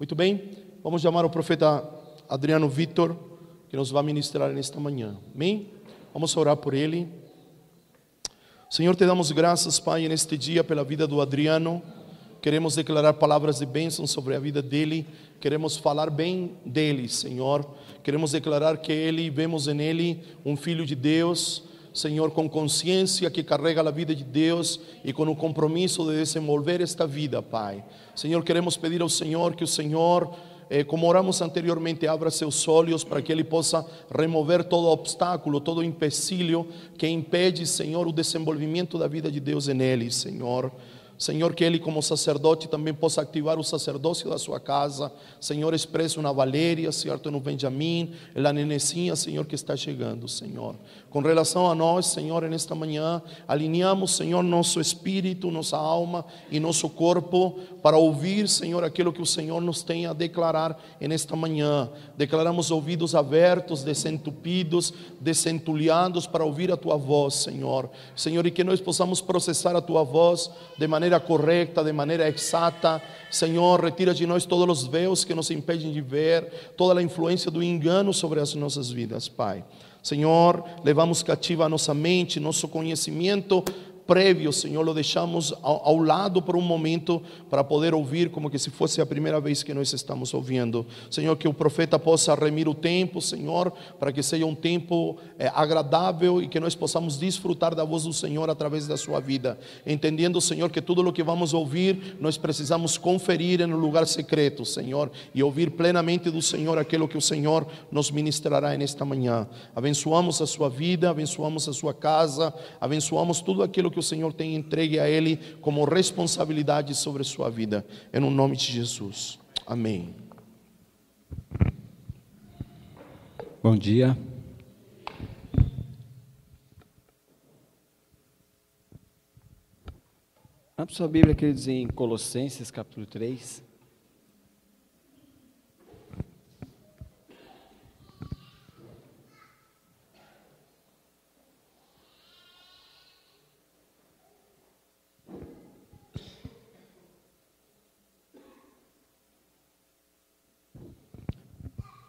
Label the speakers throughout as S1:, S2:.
S1: Muito bem, vamos chamar o profeta Adriano Vitor, que nos vai ministrar nesta manhã. Amém? Vamos orar por ele. Senhor, te damos graças, Pai, neste dia pela vida do Adriano. Queremos declarar palavras de bênção sobre a vida dele. Queremos falar bem dele, Senhor. Queremos declarar que ele, vemos nele um filho de Deus, Senhor, com consciência que carrega a vida de Deus e com o compromisso de desenvolver esta vida, Pai. Senhor, queremos pedir ao Senhor que o Senhor, como oramos anteriormente, abra seus olhos para que ele possa remover todo obstáculo, todo empecilho que impede, Senhor, o desenvolvimento da vida de Deus nele, Senhor. Senhor, que ele como sacerdote também possa ativar o sacerdócio da sua casa. Senhor, expressa na Valéria, certo, no Benjamim, na Nenecinha, Senhor, que está chegando, Senhor. Com relação a nós, Senhor, nesta manhã, alinhamos, Senhor, nosso espírito, nossa alma e nosso corpo para ouvir, Senhor, aquilo que o Senhor nos tem a declarar nesta manhã. Declaramos ouvidos abertos, desentupidos, desentulhados para ouvir a Tua voz, Senhor. Senhor, e que nós possamos processar a Tua voz de maneira correta, de maneira exata. Senhor, retira de nós todos os véus que nos impedem de ver, toda a influência do engano sobre as nossas vidas, Pai. Senhor, levamos cativa a nossa mente, nosso conhecimento prévio, Senhor, lo deixamos ao lado por um momento para poder ouvir como que se fosse a primeira vez que nós estamos ouvindo. Senhor, que o profeta possa remir o tempo, Senhor, para que seja um tempo agradável e que nós possamos desfrutar da voz do Senhor através da sua vida, entendendo, Senhor, que tudo o que vamos ouvir, nós precisamos conferir no lugar secreto, Senhor, e ouvir plenamente do Senhor aquilo que o Senhor nos ministrará nesta manhã. Abençoamos a sua vida, abençoamos a sua casa, abençoamos tudo aquilo que o Senhor tem entregue a ele como responsabilidade sobre sua vida, em nome de Jesus, amém.
S2: Bom dia. Abra sua Bíblia, queridos, em Colossenses capítulo 3.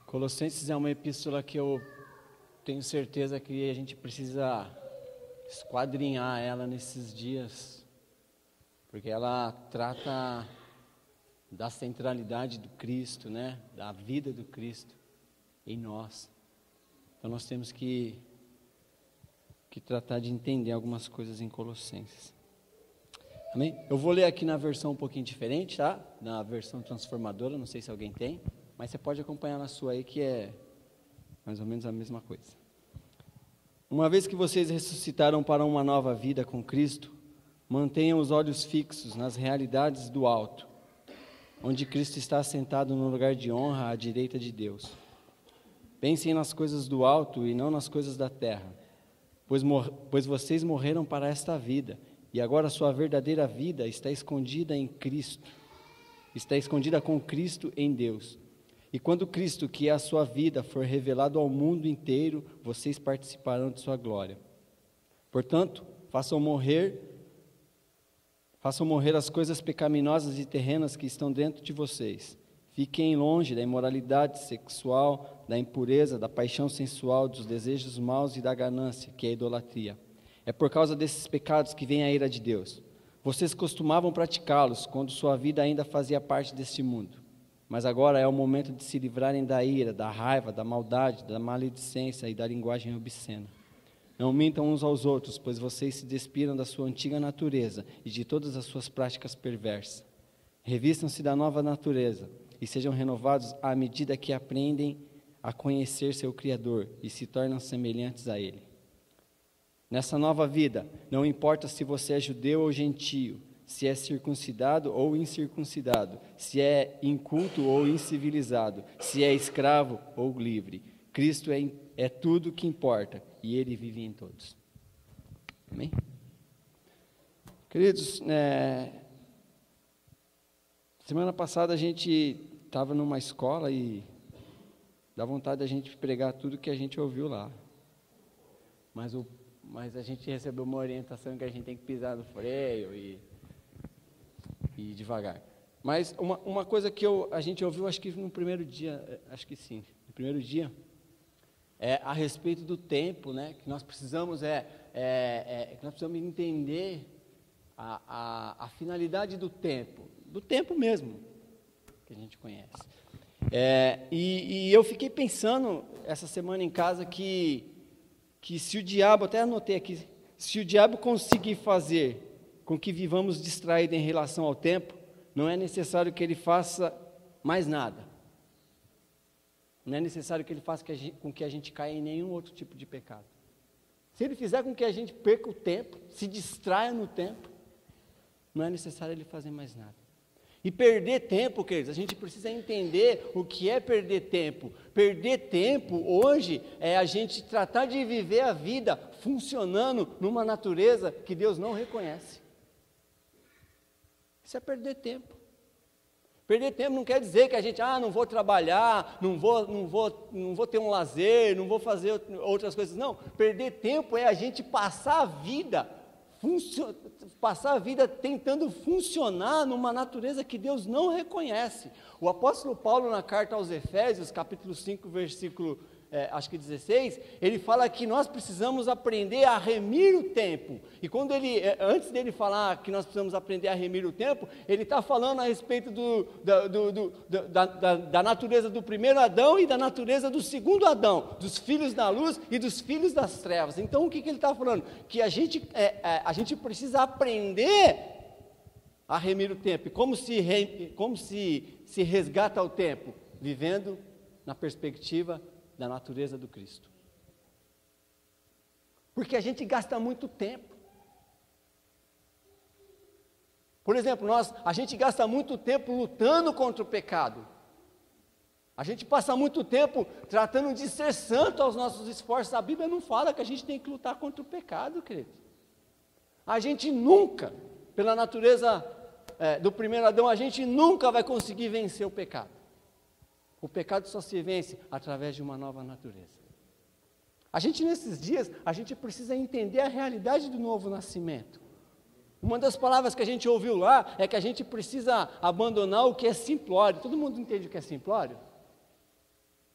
S2: Colossenses é uma epístola que eu tenho certeza que a gente precisa esquadrinhar ela nesses dias, porque ela trata da centralidade do Cristo, né? Da vida do Cristo em nós. Então nós temos que tratar de entender algumas coisas em Colossenses. Amém? Eu vou ler aqui na versão um pouquinho diferente, tá? Na versão transformadora, não sei se alguém tem. Mas você pode acompanhar na sua aí, que é mais ou menos a mesma coisa. Uma vez que vocês ressuscitaram para uma nova vida com Cristo, mantenham os olhos fixos nas realidades do alto, onde Cristo está sentado no lugar de honra à direita de Deus. Pensem nas coisas do alto e não nas coisas da terra, pois vocês morreram para esta vida, e agora a sua verdadeira vida está escondida em Cristo, está escondida com Cristo em Deus. E quando Cristo, que é a sua vida, for revelado ao mundo inteiro, vocês participarão de sua glória. Portanto, façam morrer as coisas pecaminosas e terrenas que estão dentro de vocês. Fiquem longe da imoralidade sexual, da impureza, da paixão sensual, dos desejos maus e da ganância, que é a idolatria. É por causa desses pecados que vem a ira de Deus. Vocês costumavam praticá-los quando sua vida ainda fazia parte deste mundo. Mas agora é o momento de se livrarem da ira, da raiva, da maldade, da maledicência e da linguagem obscena. Não mintam uns aos outros, pois vocês se despiram da sua antiga natureza e de todas as suas práticas perversas. Revistam-se da nova natureza e sejam renovados à medida que aprendem a conhecer seu Criador e se tornam semelhantes a Ele. Nessa nova vida, não importa se você é judeu ou gentio, se é circuncidado ou incircuncidado, se é inculto ou incivilizado, se é escravo ou livre. Cristo é tudo que importa e Ele vive em todos. Amém? Queridos, semana passada a gente estava numa escola e dá vontade da gente pregar tudo que a gente ouviu lá. Mas a gente recebeu uma orientação que a gente tem que pisar no freio e devagar. Mas uma coisa que a gente ouviu, acho que no primeiro dia, acho que sim, no primeiro dia, é a respeito do tempo, né? Que nós precisamos que nós precisamos entender a finalidade do tempo mesmo, que a gente conhece. E eu fiquei pensando essa semana em casa que se o diabo, até anotei aqui, se o diabo conseguir fazer com que vivamos distraídos em relação ao tempo, não é necessário que ele faça mais nada. Não é necessário que ele faça com que a gente caia em nenhum outro tipo de pecado. Se ele fizer com que a gente perca o tempo, se distraia no tempo, não é necessário ele fazer mais nada. E perder tempo, queridos, a gente precisa entender o que é perder tempo. Perder tempo hoje é a gente tratar de viver a vida funcionando numa natureza que Deus não reconhece. Isso é perder tempo. Perder tempo não quer dizer que a gente, não vou trabalhar, não vou ter um lazer, não vou fazer outras coisas. Não, perder tempo é a gente passar a vida tentando funcionar numa natureza que Deus não reconhece. O apóstolo Paulo, na carta aos Efésios, capítulo 5, versículo acho que 16, ele fala que nós precisamos aprender a remir o tempo. E quando antes dele falar que nós precisamos aprender a remir o tempo, ele está falando a respeito da natureza do primeiro Adão e da natureza do segundo Adão, dos filhos da luz e dos filhos das trevas. Então o que ele está falando? Que a gente precisa aprender a remir o tempo. E como se resgata o tempo? Vivendo na perspectiva da natureza do Cristo. Porque a gente gasta muito tempo. Por exemplo, a gente gasta muito tempo lutando contra o pecado. A gente passa muito tempo tratando de ser santo aos nossos esforços. A Bíblia não fala que a gente tem que lutar contra o pecado, querido. A gente nunca, pela natureza do primeiro Adão, a gente nunca vai conseguir vencer o pecado. O pecado só se vence através de uma nova natureza. Nesses dias, a gente precisa entender a realidade do novo nascimento. Uma das palavras que a gente ouviu lá é que a gente precisa abandonar o que é simplório. Todo mundo entende o que é simplório?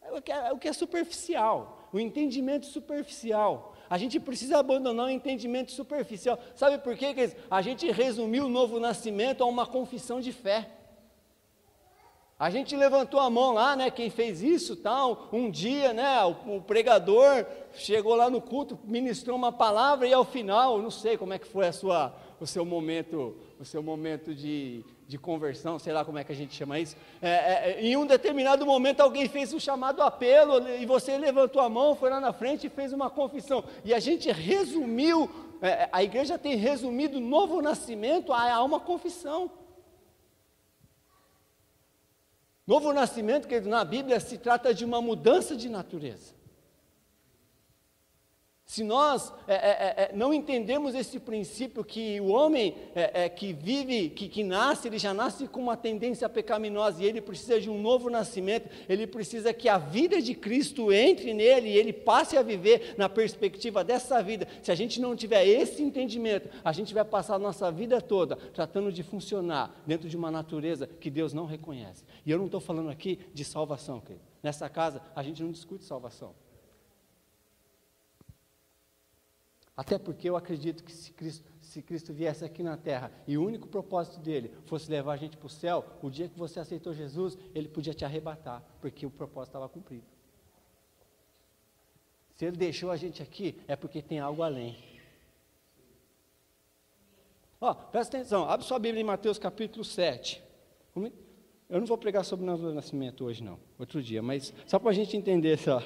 S2: É o que é superficial, o entendimento superficial. A gente precisa abandonar o entendimento superficial. Sabe por quê? A gente resumiu o novo nascimento a uma confissão de fé. A gente levantou a mão lá, né, quem fez isso, tal, um dia, né, o pregador chegou lá no culto, ministrou uma palavra e ao final, não sei como é que foi o seu momento de conversão, sei lá como é que a gente chama isso, em um determinado momento alguém fez um chamado apelo e você levantou a mão, foi lá na frente e fez uma confissão, e a gente resumiu, a igreja tem resumido o novo nascimento a uma confissão. Novo nascimento, querido, na Bíblia se trata de uma mudança de natureza. Se nós não entendemos esse princípio que o homem que vive, que nasce, ele já nasce com uma tendência pecaminosa e ele precisa de um novo nascimento, ele precisa que a vida de Cristo entre nele e ele passe a viver na perspectiva dessa vida. Se a gente não tiver esse entendimento, a gente vai passar a nossa vida toda tratando de funcionar dentro de uma natureza que Deus não reconhece. E eu não estou falando aqui de salvação, querido. Nessa casa a gente não discute salvação. Até porque eu acredito que se Cristo viesse aqui na terra e o único propósito dele fosse levar a gente para o céu, o dia que você aceitou Jesus, ele podia te arrebatar, porque o propósito estava cumprido. Se ele deixou a gente aqui, é porque tem algo além. Presta atenção, abre sua Bíblia em Mateus capítulo 7. Eu não vou pregar sobre o novo nascimento hoje não, outro dia, mas só para a gente entender só.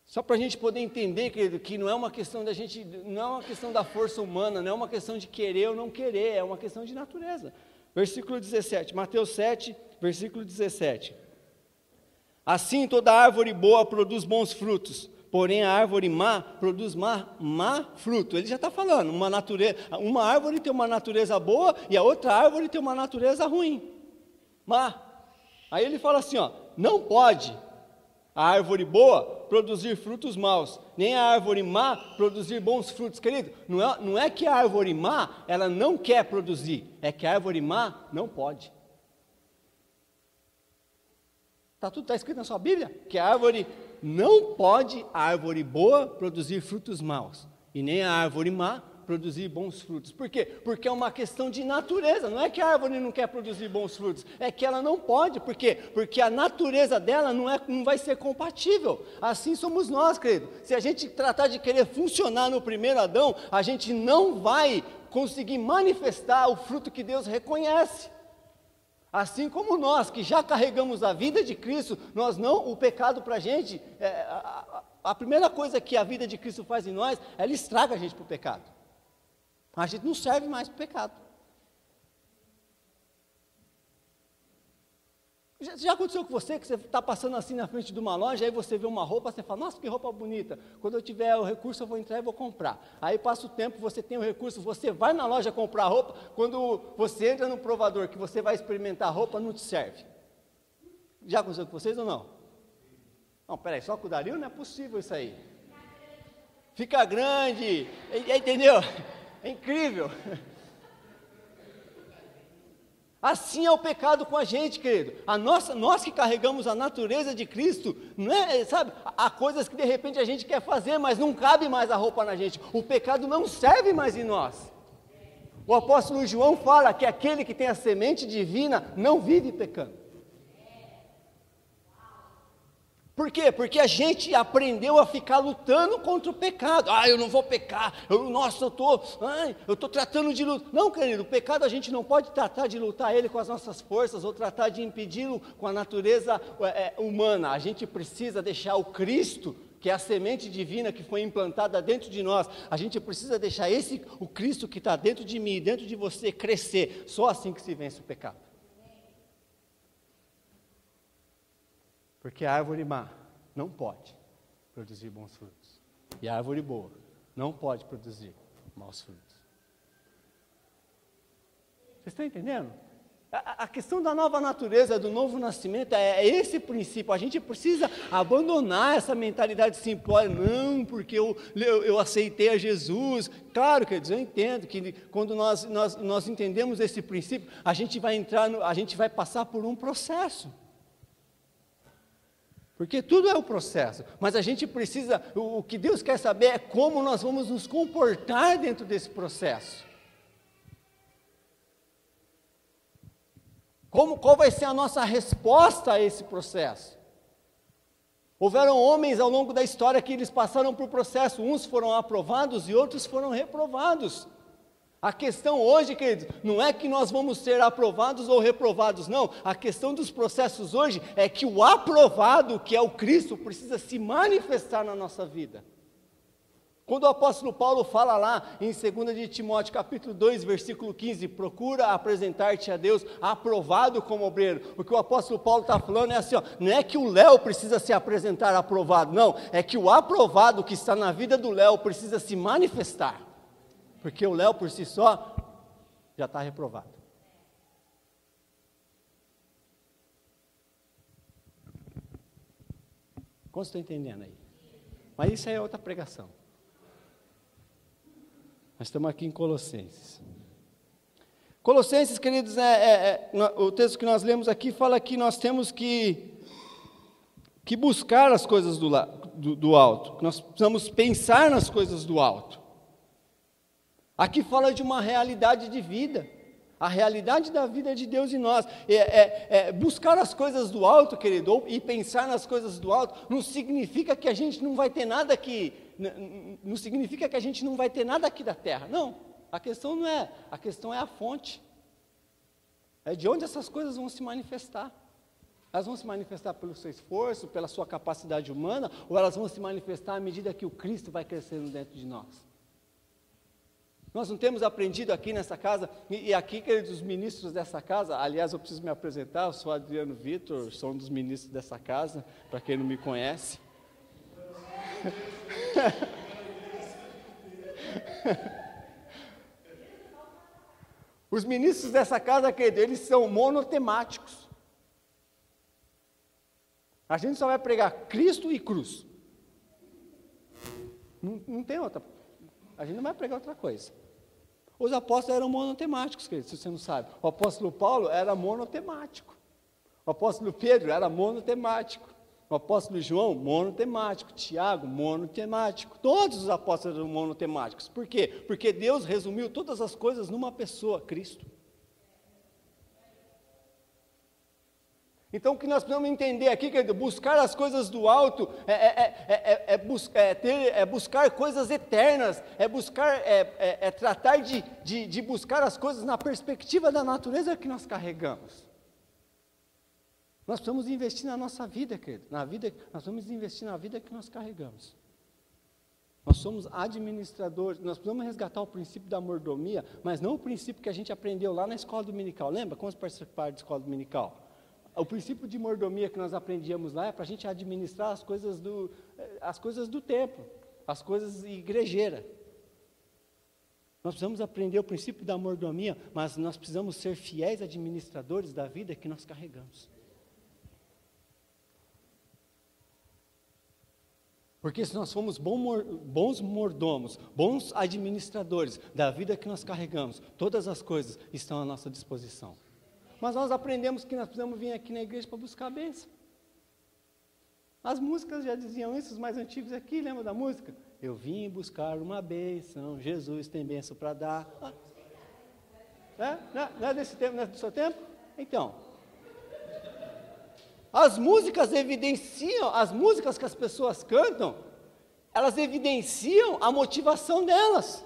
S2: Só para a gente poder entender, querido, que não é uma questão da gente, não é uma questão da força humana, não é uma questão de querer ou não querer, é uma questão de natureza. Versículo 17, Mateus 7, versículo 17. Assim toda árvore boa produz bons frutos, porém a árvore má produz má fruto. Ele já está falando, uma árvore tem uma natureza boa e a outra árvore tem uma natureza ruim, má. Aí ele fala assim, não pode. a árvore boa produzir frutos maus, nem a árvore má produzir bons frutos. Querido, não é que a árvore má, ela não quer produzir, é que a árvore má não pode. Está escrito na sua Bíblia, que a árvore não pode, a árvore boa, produzir frutos maus, e nem a árvore má produzir bons frutos. Por quê? Porque é uma questão de natureza. Não é que a árvore não quer produzir bons frutos, é que ela não pode. Por quê? Porque a natureza dela não vai ser compatível. Assim somos nós, querido. Se a gente tratar de querer funcionar no primeiro Adão, a gente não vai conseguir manifestar o fruto que Deus reconhece. Assim como nós, que já carregamos a vida de Cristo, o pecado para a gente, a primeira coisa que a vida de Cristo faz em nós, ela estraga a gente para o pecado. A gente não serve mais para o pecado. Já aconteceu com você, que você está passando assim na frente de uma loja, aí você vê uma roupa, você fala, nossa, que roupa bonita, quando eu tiver o recurso eu vou entrar e vou comprar. Aí passa o tempo, você tem o recurso, você vai na loja comprar roupa, quando você entra no provador, que você vai experimentar a roupa, não te serve. Já aconteceu com vocês ou não? Não, peraí, só com o Dario não é possível isso aí. Fica grande, entendeu? É incrível. Assim é o pecado com a gente, querido. Nós que carregamos a natureza de Cristo, não é, sabe? Há coisas que de repente a gente quer fazer, mas não cabe mais a roupa na gente. O pecado não serve mais em nós. O apóstolo João fala que aquele que tem a semente divina não vive pecando. Por quê? Porque a gente aprendeu a ficar lutando contra o pecado. Eu não vou pecar. Eu estou tratando de lutar. Não, querido, o pecado a gente não pode tratar de lutar ele com as nossas forças ou tratar de impedi-lo com a natureza humana. A gente precisa deixar o Cristo, que é a semente divina que foi implantada dentro de nós. A gente precisa deixar o Cristo que está dentro de mim, dentro de você, crescer. Só assim que se vence o pecado. Porque a árvore má não pode produzir bons frutos. E a árvore boa não pode produzir maus frutos. Vocês estão entendendo? A questão da nova natureza, do novo nascimento, é esse princípio. A gente precisa abandonar essa mentalidade simplória. Não, porque eu aceitei a Jesus. Claro, quer dizer, eu entendo que quando nós entendemos esse princípio, a gente vai passar por um processo. Porque tudo é o processo, mas a gente precisa, o que Deus quer saber é como nós vamos nos comportar dentro desse processo. Qual vai ser a nossa resposta a esse processo? Houveram homens ao longo da história que eles passaram por processo, uns foram aprovados e outros foram reprovados. A questão hoje, queridos, não é que nós vamos ser aprovados ou reprovados, não. A questão dos processos hoje é que o aprovado, que é o Cristo, precisa se manifestar na nossa vida. Quando o apóstolo Paulo fala lá em 2 de Timóteo, capítulo 2, versículo 15, procura apresentar-te a Deus aprovado como obreiro. O que o apóstolo Paulo está falando é assim, não é que o Léo precisa se apresentar aprovado, não. É que o aprovado que está na vida do Léo precisa se manifestar. Porque o Léo por si só já está reprovado. Como você está entendendo aí? Mas isso aí é outra pregação. Nós estamos aqui em Colossenses. Colossenses, queridos, o texto que nós lemos aqui fala que nós temos que buscar as coisas do alto. Que nós precisamos pensar nas coisas do alto. Aqui fala de uma realidade de vida, a realidade da vida de Deus em nós. Buscar as coisas do alto, querido, e pensar nas coisas do alto, não significa que a gente não vai ter nada aqui, não significa que a gente não vai ter nada aqui da terra, não. A questão não é, a questão é a fonte. É de onde essas coisas vão se manifestar. Elas vão se manifestar pelo seu esforço, pela sua capacidade humana, ou elas vão se manifestar à medida que o Cristo vai crescendo dentro de nós. Nós não temos aprendido aqui nessa casa, e aqui, queridos, os ministros dessa casa, aliás, eu preciso me apresentar, eu sou Adriano Vitor, sou um dos ministros dessa casa, para quem não me conhece. Os ministros dessa casa, queridos, eles são monotemáticos. A gente só vai pregar Cristo e cruz. Não tem outra. A gente não vai pregar outra coisa. Os apóstolos eram monotemáticos, queridos, se você não sabe. O apóstolo Paulo era monotemático. O apóstolo Pedro era monotemático. O apóstolo João, monotemático. Tiago, monotemático. Todos os apóstolos eram monotemáticos. Por quê? Porque Deus resumiu todas as coisas numa pessoa, Cristo. Então, o que nós precisamos entender aqui, querido, buscar as coisas do alto é buscar coisas eternas, é tratar de buscar as coisas na perspectiva da natureza que nós carregamos. Nós precisamos investir na nossa vida, querido, nós precisamos investir na vida que nós carregamos. Nós somos administradores, nós precisamos resgatar o princípio da mordomia, mas não o princípio que a gente aprendeu lá na escola dominical. Lembra como participar da escola dominical? O princípio de mordomia que nós aprendíamos lá é para a gente administrar as coisas do templo, as coisas igrejeiras. Nós precisamos aprender o princípio da mordomia, mas nós precisamos ser fiéis administradores da vida que nós carregamos. Porque se nós formos bons mordomos, bons administradores da vida que nós carregamos, todas as coisas estão à nossa disposição. Mas nós aprendemos que nós precisamos vir aqui na igreja para buscar a bênção. As músicas já diziam isso, os mais antigos aqui, lembra da música? Eu vim buscar uma bênção, Jesus tem bênção para dar. Não é desse tempo, não é do seu tempo? Então, as músicas que as pessoas cantam, elas evidenciam a motivação delas.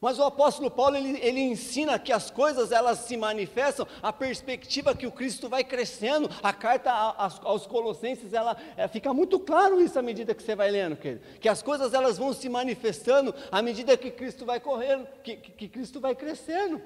S2: Mas o apóstolo Paulo, ele ensina que as coisas, elas se manifestam, a perspectiva que o Cristo vai crescendo. A carta aos Colossenses, fica muito claro isso à medida que você vai lendo, querido. Que as coisas, elas vão se manifestando à medida que Cristo vai correndo, que Cristo vai crescendo.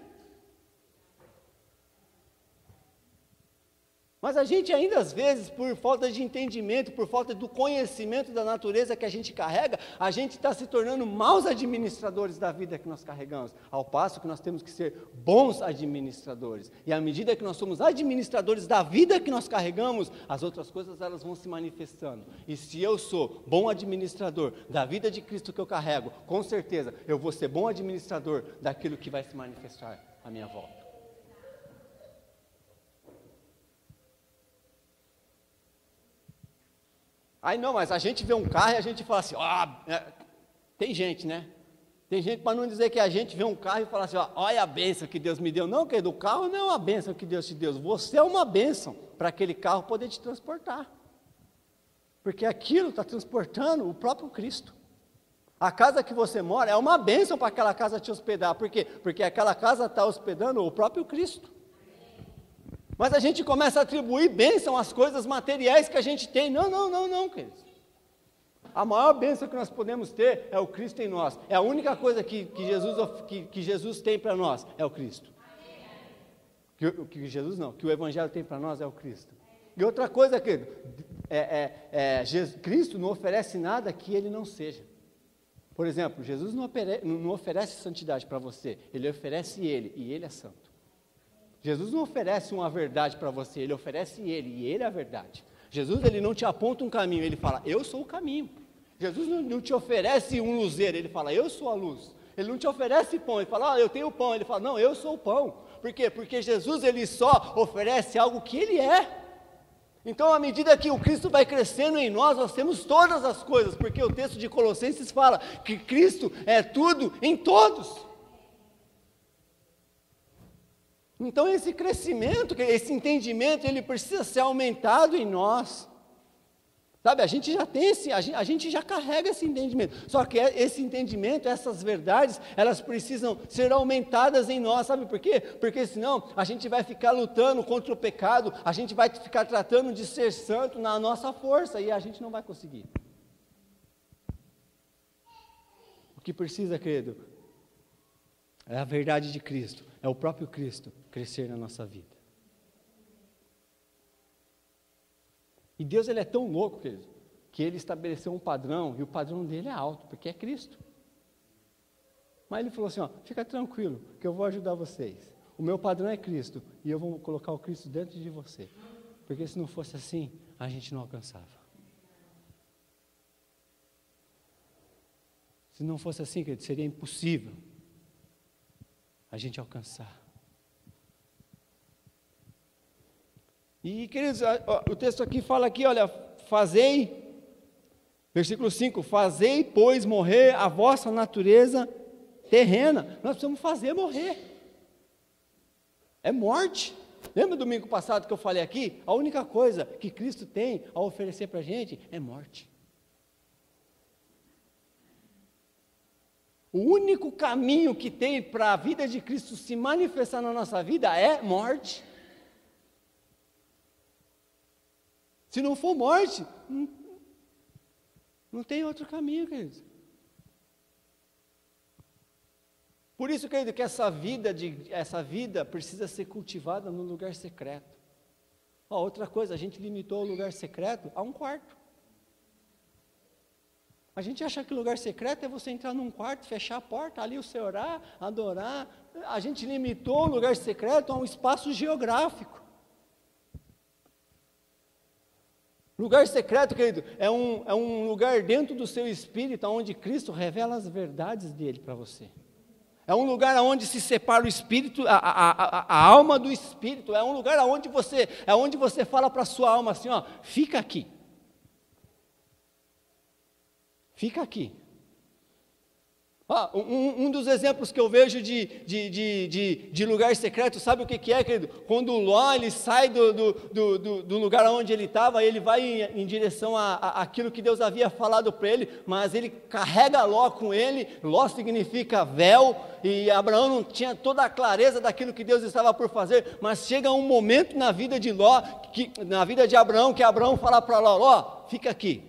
S2: Mas a gente ainda, às vezes, por falta de entendimento, por falta do conhecimento da natureza que a gente carrega, a gente está se tornando maus administradores da vida que nós carregamos, ao passo que nós temos que ser bons administradores. E à medida que nós somos administradores da vida que nós carregamos, as outras coisas, elas vão se manifestando. E se eu sou bom administrador da vida de Cristo que eu carrego, com certeza eu vou ser bom administrador daquilo que vai se manifestar à minha volta. Aí não, mas a gente vê um carro e a gente fala assim, tem gente, né? Tem gente para não dizer que a gente vê um carro e fala assim, olha a bênção que Deus me deu. Não, querido, o carro não é uma bênção que Deus te deu. Você é uma bênção para aquele carro poder te transportar. Porque aquilo está transportando o próprio Cristo. A casa que você mora é uma bênção para aquela casa te hospedar. Por quê? Porque aquela casa está hospedando o próprio Cristo. Mas a gente começa a atribuir bênção às coisas materiais que a gente tem. Não, queridos. A maior bênção que nós podemos ter é o Cristo em nós. É a única coisa que Jesus tem para nós, é o Cristo. Que o Evangelho tem para nós é o Cristo. E outra coisa, querido, Cristo não oferece nada que Ele não seja. Por exemplo, Jesus não oferece santidade para você, Ele oferece Ele, e Ele é santo. Jesus não oferece uma verdade para você, Ele oferece Ele, e Ele é a verdade. Jesus, Ele não te aponta um caminho, Ele fala, eu sou o caminho. Jesus não te oferece um luzeiro, Ele fala, eu sou a luz. Ele não te oferece pão, Ele fala, eu tenho pão. Ele fala, não, eu sou o pão. Por quê? Porque Jesus, Ele só oferece algo que Ele é. Então, à medida que o Cristo vai crescendo em nós, nós temos todas as coisas, porque o texto de Colossenses fala que Cristo é tudo em todos. Então esse crescimento, esse entendimento, ele precisa ser aumentado em nós. Sabe, a gente já tem a gente já carrega esse entendimento. Só que esse entendimento, essas verdades, elas precisam ser aumentadas em nós. Sabe por quê? Porque senão a gente vai ficar lutando contra o pecado, a gente vai ficar tratando de ser santo na nossa força e a gente não vai conseguir. O que precisa, querido, é a verdade de Cristo, é o próprio Cristo crescer na nossa vida. E Deus, Ele é tão louco, querido, que Ele estabeleceu um padrão, e o padrão dele é alto, porque é Cristo. Mas Ele falou assim, fica tranquilo, que eu vou ajudar vocês. O meu padrão é Cristo, e eu vou colocar o Cristo dentro de você. Porque se não fosse assim, a gente não alcançava. Se não fosse assim, querido, seria impossível a gente alcançar. E, queridos, o texto aqui fala aqui, olha, fazei, versículo 5, fazei, pois, morrer a vossa natureza terrena. Nós precisamos fazer morrer. É morte. Lembra do domingo passado que eu falei aqui? A única coisa que Cristo tem a oferecer para a gente é morte. O único caminho que tem para a vida de Cristo se manifestar na nossa vida é morte. Se não for morte, não tem outro caminho, queridos. Por isso, querido, que essa vida precisa ser cultivada num lugar secreto. Outra coisa, a gente limitou o lugar secreto a um quarto. A gente acha que o lugar secreto é você entrar num quarto, fechar a porta, ali você orar, adorar. A gente limitou o lugar secreto a um espaço geográfico. Lugar secreto, querido, é um lugar dentro do seu espírito, onde Cristo revela as verdades dele para você. É um lugar onde se separa o espírito, a alma do espírito. É um lugar onde você fala para a sua alma assim, ó, fica aqui. Fica aqui. Um dos exemplos que eu vejo de lugar secreto, sabe o que é, querido? Quando Ló ele sai do lugar onde ele estava, ele vai em direção àquilo que Deus havia falado para ele, mas ele carrega Ló com ele. Ló significa véu, e Abraão não tinha toda a clareza daquilo que Deus estava por fazer, mas chega um momento na vida de Ló, na vida de Abraão, que Abraão fala para Ló, Ló, fica aqui,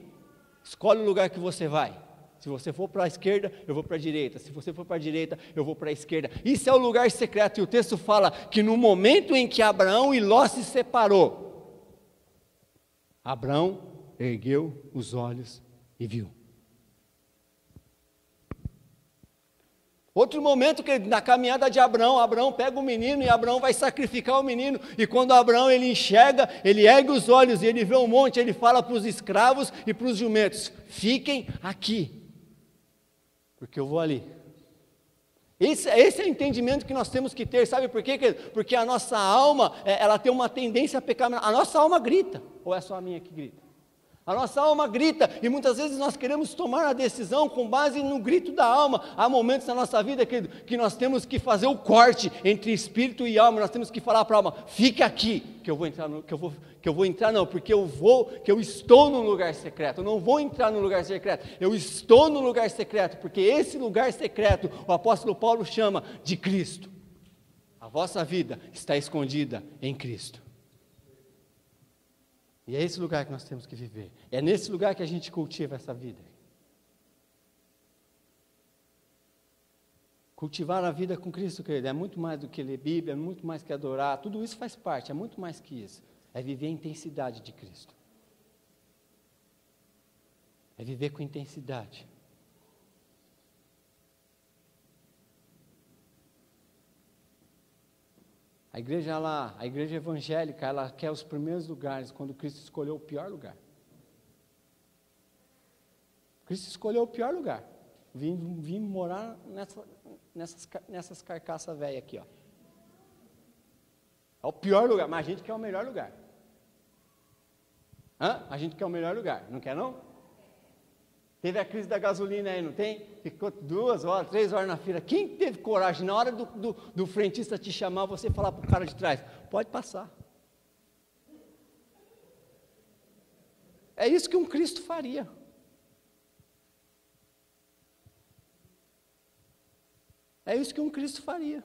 S2: escolhe o lugar que você vai. Se você for para a esquerda, eu vou para a direita. Se você for para a direita, eu vou para a esquerda. Isso é o lugar secreto. E o texto fala que no momento em que Abraão e Ló se separou, Abraão ergueu os olhos e viu. Outro momento que na caminhada de Abraão pega o menino e Abraão vai sacrificar o menino. E quando Abraão ele enxerga, ele ergue os olhos e ele vê um monte, ele fala para os escravos e para os jumentos, fiquem aqui, porque eu vou ali. Esse é o entendimento que nós temos que ter, sabe por quê? Porque a nossa alma, ela tem uma tendência a pecar, a nossa alma grita, ou é só a minha que grita? A nossa alma grita, e muitas vezes nós queremos tomar a decisão com base no grito da alma. Há momentos na nossa vida que nós temos que fazer o corte entre espírito e alma. Nós temos que falar para a alma, fica aqui, que eu estou no lugar secreto. Eu não vou entrar no lugar secreto, eu estou no lugar secreto, porque esse lugar secreto, o apóstolo Paulo chama de Cristo. A vossa vida está escondida em Cristo. E é esse lugar que nós temos que viver. É nesse lugar que a gente cultiva essa vida. Cultivar a vida com Cristo, querido, é muito mais do que ler Bíblia, é muito mais que adorar. Tudo isso faz parte, é muito mais que isso. É viver a intensidade de Cristo. É viver com intensidade. A igreja evangélica, ela quer os primeiros lugares, quando Cristo escolheu o pior lugar. Cristo escolheu o pior lugar. Vim morar nessas carcaças velhas aqui, ó. É o pior lugar, mas a gente quer o melhor lugar. A gente quer o melhor lugar, não quer não? Teve a crise da gasolina aí, não tem? Ficou 2 horas, 3 horas na fila. Quem teve coragem, na hora do frentista te chamar, você falar para o cara de trás, pode passar. É isso que um Cristo faria. É isso que um Cristo faria.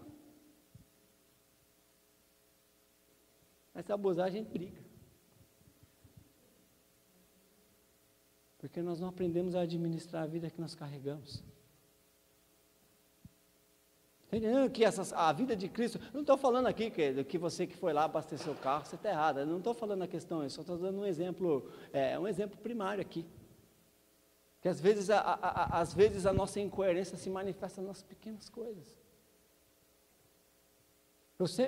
S2: Mas se abusar, a gente briga. Porque nós não aprendemos a administrar a vida que nós carregamos. Entendendo que a vida de Cristo, não estou falando aqui que você que foi lá abastecer o carro, você está errado, eu não estou falando a questão, eu só estou dando um exemplo primário aqui. Que às vezes a nossa incoerência se manifesta nas pequenas coisas.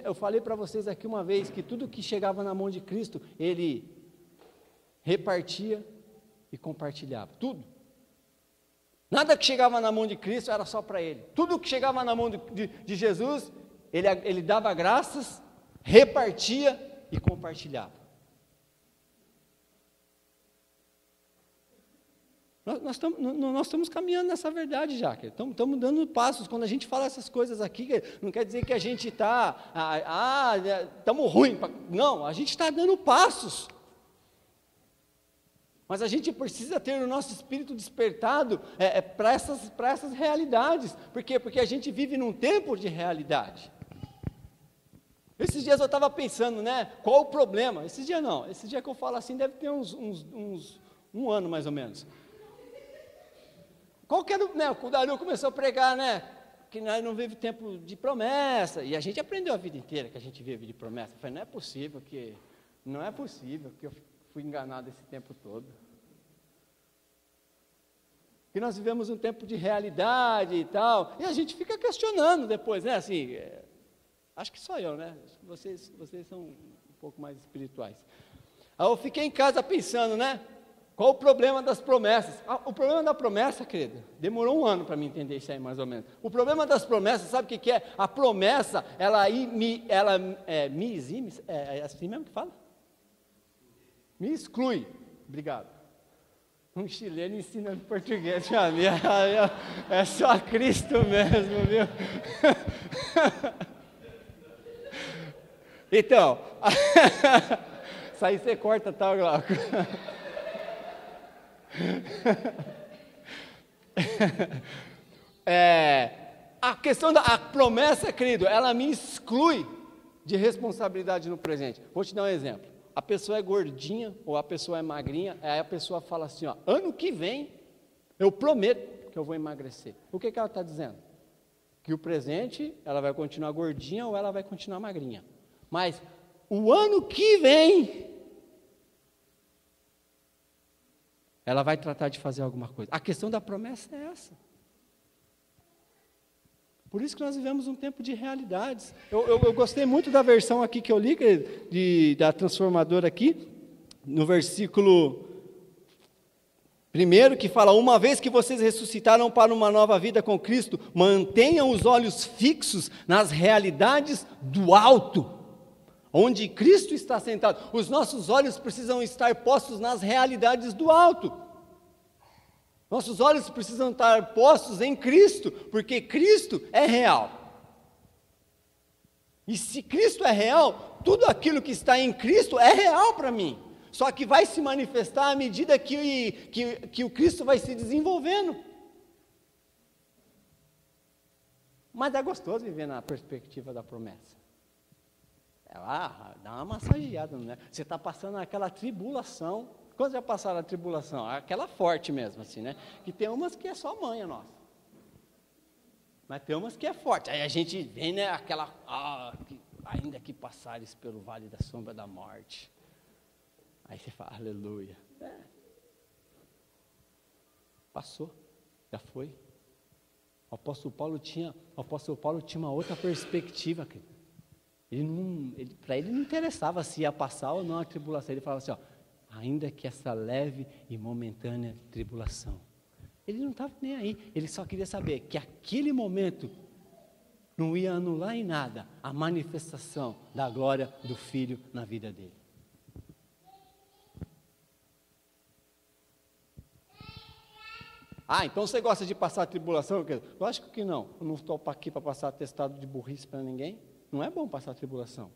S2: Eu falei para vocês aqui uma vez que tudo que chegava na mão de Cristo, Ele repartia e compartilhava, tudo. Nada que chegava na mão de Cristo era só para Ele. Tudo que chegava na mão de Jesus, ele dava graças, repartia e compartilhava. Nós estamos caminhando nessa verdade já, estamos dando passos. Quando a gente fala essas coisas aqui, não quer dizer que a gente está, estamos ruim. Não, a gente está dando passos. Mas a gente precisa ter o nosso espírito despertado para essas realidades. Por quê? Porque a gente vive num tempo de realidade. Esses dias eu estava pensando, né? Qual o problema? Esses dias não, esse dia que eu falo assim, deve ter um ano mais ou menos. Qual que era, né? O Dario começou a pregar, né? Que nós não vivemos tempo de promessa. E a gente aprendeu a vida inteira que a gente vive de promessa. Eu falei, não é possível que eu fui enganado esse tempo todo. Que nós vivemos um tempo de realidade e tal, e a gente fica questionando depois, né, assim, acho que só eu, né, vocês são um pouco mais espirituais. Aí eu fiquei em casa pensando, né, qual o problema das promessas? O problema da promessa, querido, demorou um ano para mim entender isso aí mais ou menos. O problema das promessas, sabe o que é? A promessa, ela me exime, é assim mesmo que fala? Me exclui, obrigado. Um chileno ensinando português, é só Cristo mesmo, viu? Então, isso aí você corta, tá, Glauco? A questão da promessa, querido, ela me exclui de responsabilidade no presente. Vou te dar um exemplo. A pessoa é gordinha ou a pessoa é magrinha, aí a pessoa fala assim, ó, ano que vem eu prometo que eu vou emagrecer. O que ela está dizendo? Que o presente ela vai continuar gordinha ou ela vai continuar magrinha. Mas o ano que vem ela vai tratar de fazer alguma coisa. A questão da promessa é essa. Por isso que nós vivemos um tempo de realidades. Eu gostei muito da versão aqui que eu li, da transformadora aqui, no versículo 1, que fala, uma vez que vocês ressuscitaram para uma nova vida com Cristo, mantenham os olhos fixos nas realidades do alto, onde Cristo está sentado. Os nossos olhos precisam estar postos nas realidades do alto. Nossos olhos precisam estar postos em Cristo, porque Cristo é real. E se Cristo é real, tudo aquilo que está em Cristo é real para mim. Só que vai se manifestar à medida que o Cristo vai se desenvolvendo. Mas é gostoso viver na perspectiva da promessa. Dá uma massageada, né? Você está passando aquela tribulação. Quando já passaram a tribulação? Aquela forte mesmo, assim, né? Que tem umas que é só manha nossa. Mas tem umas que é forte. Aí a gente vem, né? Aquela, ainda que passares pelo vale da sombra da morte. Aí você fala, aleluia. Passou, já foi. O apóstolo Paulo tinha uma outra perspectiva. Para ele não interessava se ia passar ou não a tribulação. Ele falava assim, ainda que essa leve e momentânea tribulação. Ele não estava nem aí, ele só queria saber que aquele momento não ia anular em nada a manifestação da glória do Filho na vida dele. Então você gosta de passar tribulação? Lógico que não, eu não estou aqui para passar atestado de burrice para ninguém, não é bom passar tribulação.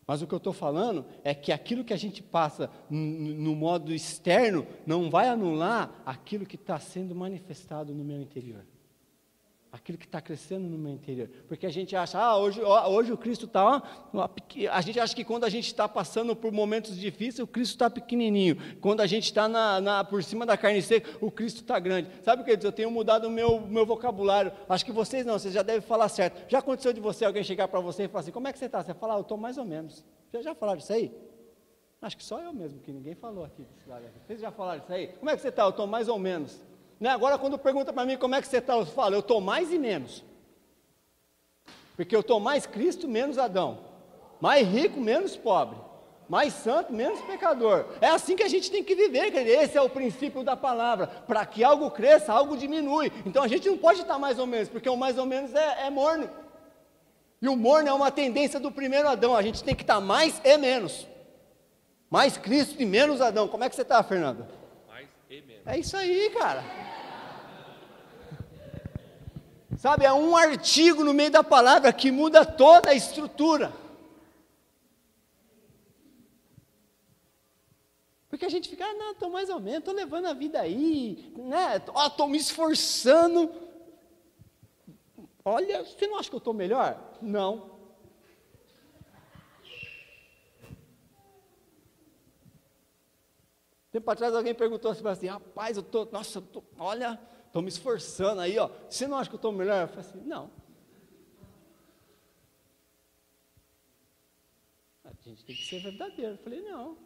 S2: Mas o que eu estou falando é que aquilo que a gente passa no modo externo não vai anular aquilo que está sendo manifestado no meu interior. Aquilo que está crescendo no meu interior. Porque a gente acha, hoje o Cristo está... A gente acha que quando a gente está passando por momentos difíceis, o Cristo está pequenininho. Quando a gente está por cima da carne seca, o Cristo está grande. Sabe o que eu tenho mudado o meu vocabulário. Acho que vocês não, vocês já devem falar certo. Já aconteceu de alguém chegar para você e falar assim, como é que você está? Você fala, eu estou mais ou menos. Vocês já falaram isso aí? Acho que só eu mesmo, que ninguém falou aqui. Vocês já falaram isso aí? Como é que você está? Eu estou mais ou menos. Né? Agora, quando pergunta para mim como é que você está, eu falo, eu estou mais e menos. Porque eu estou mais Cristo, menos Adão. Mais rico, menos pobre. Mais santo, menos pecador. É assim que a gente tem que viver, querido. Esse é o princípio da palavra. Para que algo cresça, algo diminui. Então a gente não pode estar mais ou menos, porque o mais ou menos é morno. E o morno é uma tendência do primeiro Adão. A gente tem que estar mais e menos. Mais Cristo e menos Adão. Como é que você está, Fernando?
S3: Mais e menos.
S2: É isso aí, cara. Sabe, é um artigo no meio da palavra que muda toda a estrutura. Porque a gente fica, não, estou mais ou menos, estou levando a vida aí, né? Estou me esforçando. Olha, você não acha que eu estou melhor? Não. Tempo atrás alguém perguntou assim, rapaz, olha, estou me esforçando aí, ó. Você não acha que eu estou melhor? Eu falei assim, não. A gente tem que ser verdadeiro. Eu falei, não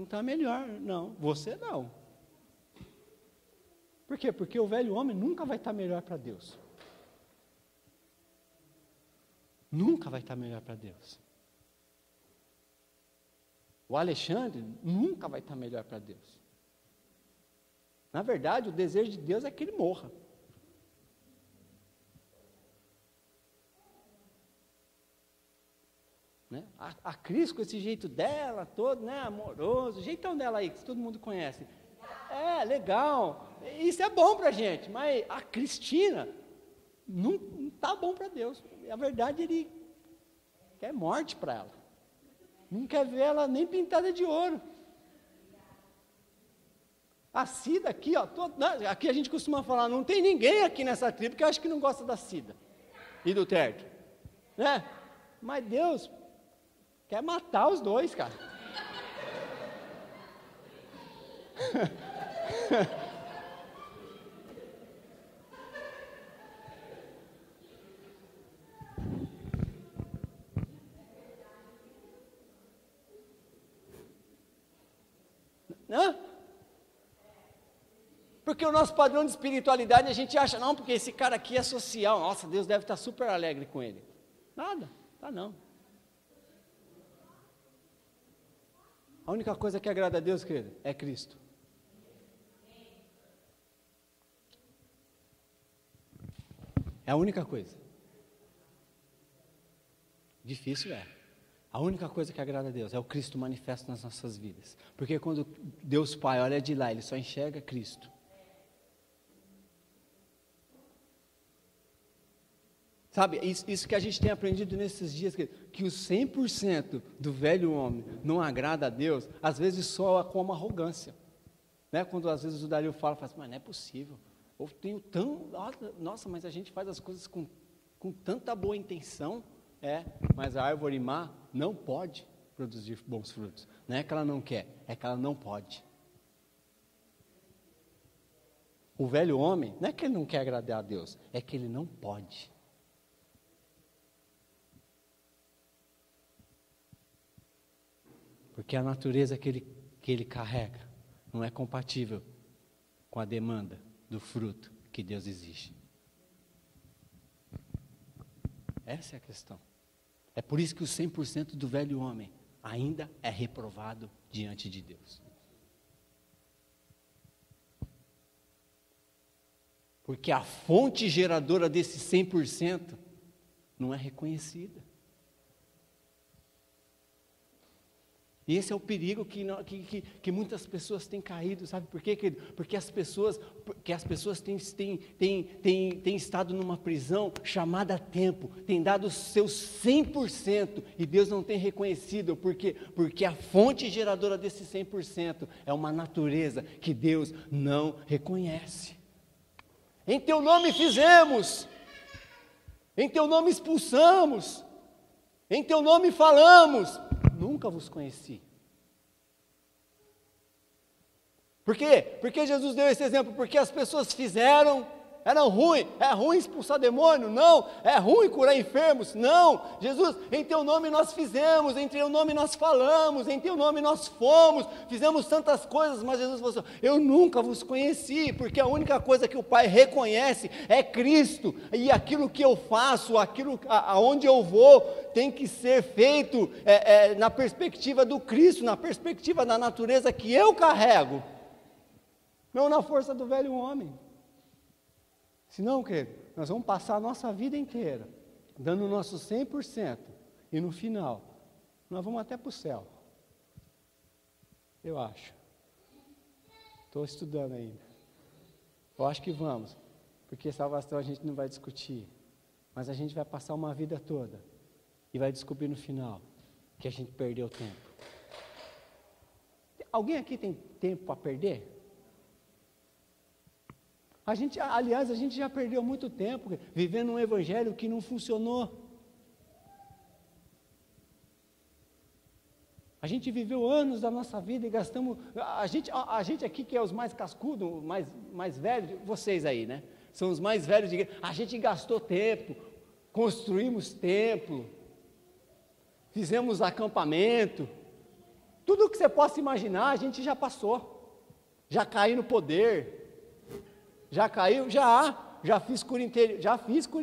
S2: está melhor, não. Você não. Por quê? Porque o velho homem nunca vai estar melhor para Deus. Nunca vai estar melhor para Deus. O Alexandre nunca vai estar melhor para Deus. Na verdade, o desejo de Deus é que ele morra. Né? A Cris, com esse jeito dela todo, né, amoroso, o jeitão dela aí, que todo mundo conhece. É, legal, isso é bom para a gente, mas a Cristina não está bom para Deus. A verdade, ele quer morte para ela. Não quer ver ela nem pintada de ouro. A Cida aqui, ó, aqui a gente costuma falar, não tem ninguém aqui nessa tribo que eu acho que não gosta da Cida e do Terto, né? Mas Deus quer matar os dois, cara. Hã? Porque o nosso padrão de espiritualidade, a gente acha, não, porque esse cara aqui é social, nossa, Deus deve estar super alegre com ele. Nada, tá não. A única coisa que agrada a Deus, querido, é Cristo. É a única coisa. Difícil é. A única coisa que agrada a Deus é o Cristo manifesto nas nossas vidas. Porque quando Deus Pai olha de lá, Ele só enxerga Cristo. Sabe, isso que a gente tem aprendido nesses dias, que o 100% do velho homem não agrada a Deus, às vezes soa como arrogância. Né? Quando às vezes o Dario fala assim, mas não é possível. Eu tenho tão... Nossa, mas a gente faz as coisas com tanta boa intenção. Mas a árvore má não pode produzir bons frutos. Não é que ela não quer, é que ela não pode. O velho homem, não é que ele não quer agradar a Deus, é que ele não pode. Porque a natureza que ele carrega não é compatível com a demanda do fruto que Deus exige. Essa é a questão. É por isso que o 100% do velho homem ainda é reprovado diante de Deus. Porque a fonte geradora desse 100% não é reconhecida. E esse é o perigo que muitas pessoas têm caído, sabe por quê, querido? Porque as pessoas têm estado numa prisão chamada tempo, têm dado os seus 100% e Deus não tem reconhecido, porque a fonte geradora desse 100% é uma natureza que Deus não reconhece. Em teu nome fizemos, em teu nome expulsamos, em teu nome falamos, nunca vos conheci. Por quê? Porque Jesus deu esse exemplo, porque as pessoas fizeram Era ruim, é ruim expulsar demônio? Não. É ruim curar enfermos? Não. Jesus, em teu nome nós fizemos, em teu nome nós falamos, em teu nome nós fomos, fizemos tantas coisas, mas Jesus falou assim, eu nunca vos conheci, porque a única coisa que o Pai reconhece é Cristo, e aquilo que eu faço, aquilo aonde eu vou, tem que ser feito na perspectiva do Cristo, na perspectiva da natureza que eu carrego, não na força do velho homem. Senão, querido, nós vamos passar a nossa vida inteira dando o nosso 100%, e no final, nós vamos até para o céu. Eu acho. Estou estudando ainda. Eu acho que vamos, porque salvação a gente não vai discutir, mas a gente vai passar uma vida toda e vai descobrir no final que a gente perdeu tempo. Alguém aqui tem tempo para perder? Aliás, a gente já perdeu muito tempo vivendo um evangelho que não funcionou. A gente viveu anos da nossa vida e gastamos. A gente aqui que é os mais cascudos, mais velhos, vocês aí, né? São os mais velhos de igreja. A gente gastou tempo, construímos templo, fizemos acampamento. Tudo o que você possa imaginar, a gente já passou. Já caiu no poder. Já caiu? Já fiz cura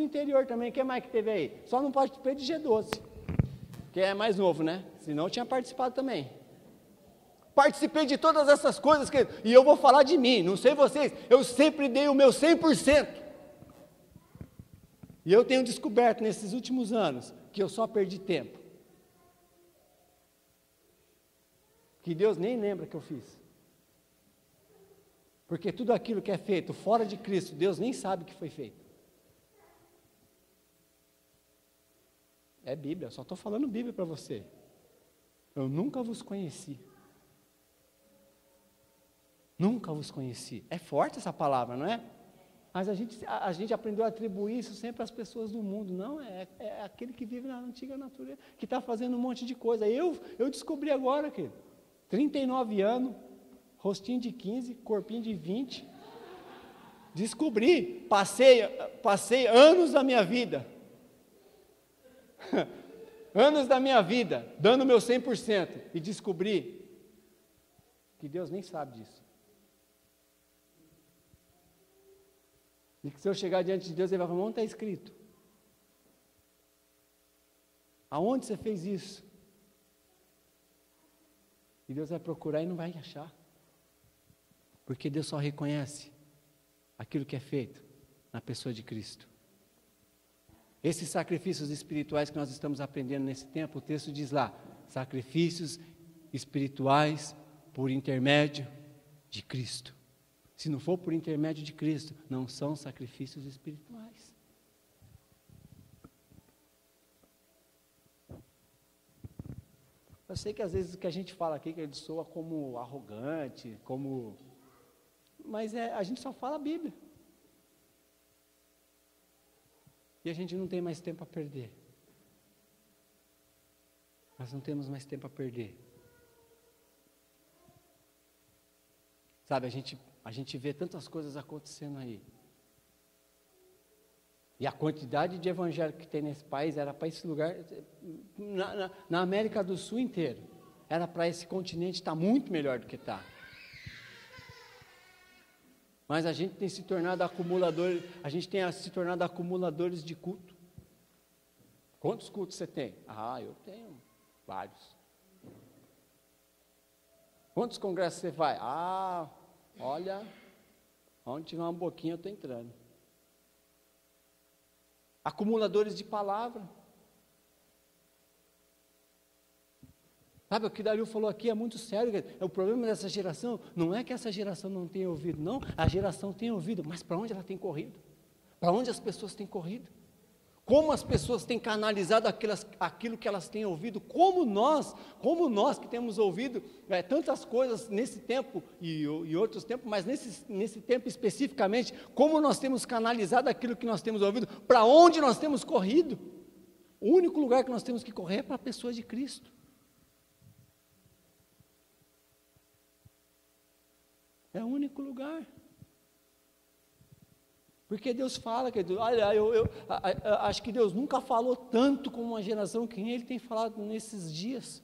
S2: interior, também. Quem mais que teve aí? Só não participei de G12, que é mais novo, né? Senão eu tinha participado também. Participei de todas essas coisas, e eu vou falar de mim, não sei vocês, eu sempre dei o meu 100%. E eu tenho descoberto nesses últimos anos, que eu só perdi tempo. Que Deus nem lembra que eu fiz. Porque tudo aquilo que é feito fora de Cristo, Deus nem sabe que foi feito. É Bíblia, só estou falando Bíblia para você. Eu nunca vos conheci. Nunca vos conheci. É forte essa palavra, não é? Mas a gente aprendeu a atribuir isso sempre às pessoas do mundo. Não, é aquele que vive na antiga natureza, que está fazendo um monte de coisa. Eu descobri agora, querido, 39 anos, rostinho de 15, corpinho de 20. Descobri, passei anos da minha vida, dando meu 100%, e descobri que Deus nem sabe disso. E que se eu chegar diante de Deus, Ele vai falar, onde está escrito? Aonde você fez isso? E Deus vai procurar e não vai achar. Porque Deus só reconhece aquilo que é feito na pessoa de Cristo. Esses sacrifícios espirituais que nós estamos aprendendo nesse tempo, o texto diz lá, sacrifícios espirituais por intermédio de Cristo. Se não for por intermédio de Cristo, não são sacrifícios espirituais. Eu sei que às vezes o que a gente fala aqui, que ele soa como arrogante, mas a gente só fala a Bíblia. E a gente não tem mais tempo a perder. Nós não temos mais tempo a perder. Sabe, a gente vê tantas coisas acontecendo aí. E a quantidade de evangelho que tem nesse país era para esse lugar, na América do Sul inteiro, era para esse continente estar muito melhor do que está. Mas a gente tem se tornado acumuladores, de culto. Quantos cultos você tem? Eu tenho vários. Quantos congressos você vai? Olha, onde tiver uma boquinha eu estou entrando. Acumuladores de palavra. Sabe, o que Dario falou aqui é muito sério. O problema dessa geração não é que essa geração não tenha ouvido, não. A geração tem ouvido, mas para onde ela tem corrido? Para onde as pessoas têm corrido? Como as pessoas têm canalizado aquilo que elas têm ouvido? Como nós que temos ouvido tantas coisas nesse tempo e outros tempos, mas nesse tempo especificamente, como nós temos canalizado aquilo que nós temos ouvido? Para onde nós temos corrido? O único lugar que nós temos que correr é para a pessoa de Cristo. É o único lugar. Porque Deus fala, querido, olha, eu acho que Deus nunca falou tanto com uma geração que nem Ele tem falado nesses dias.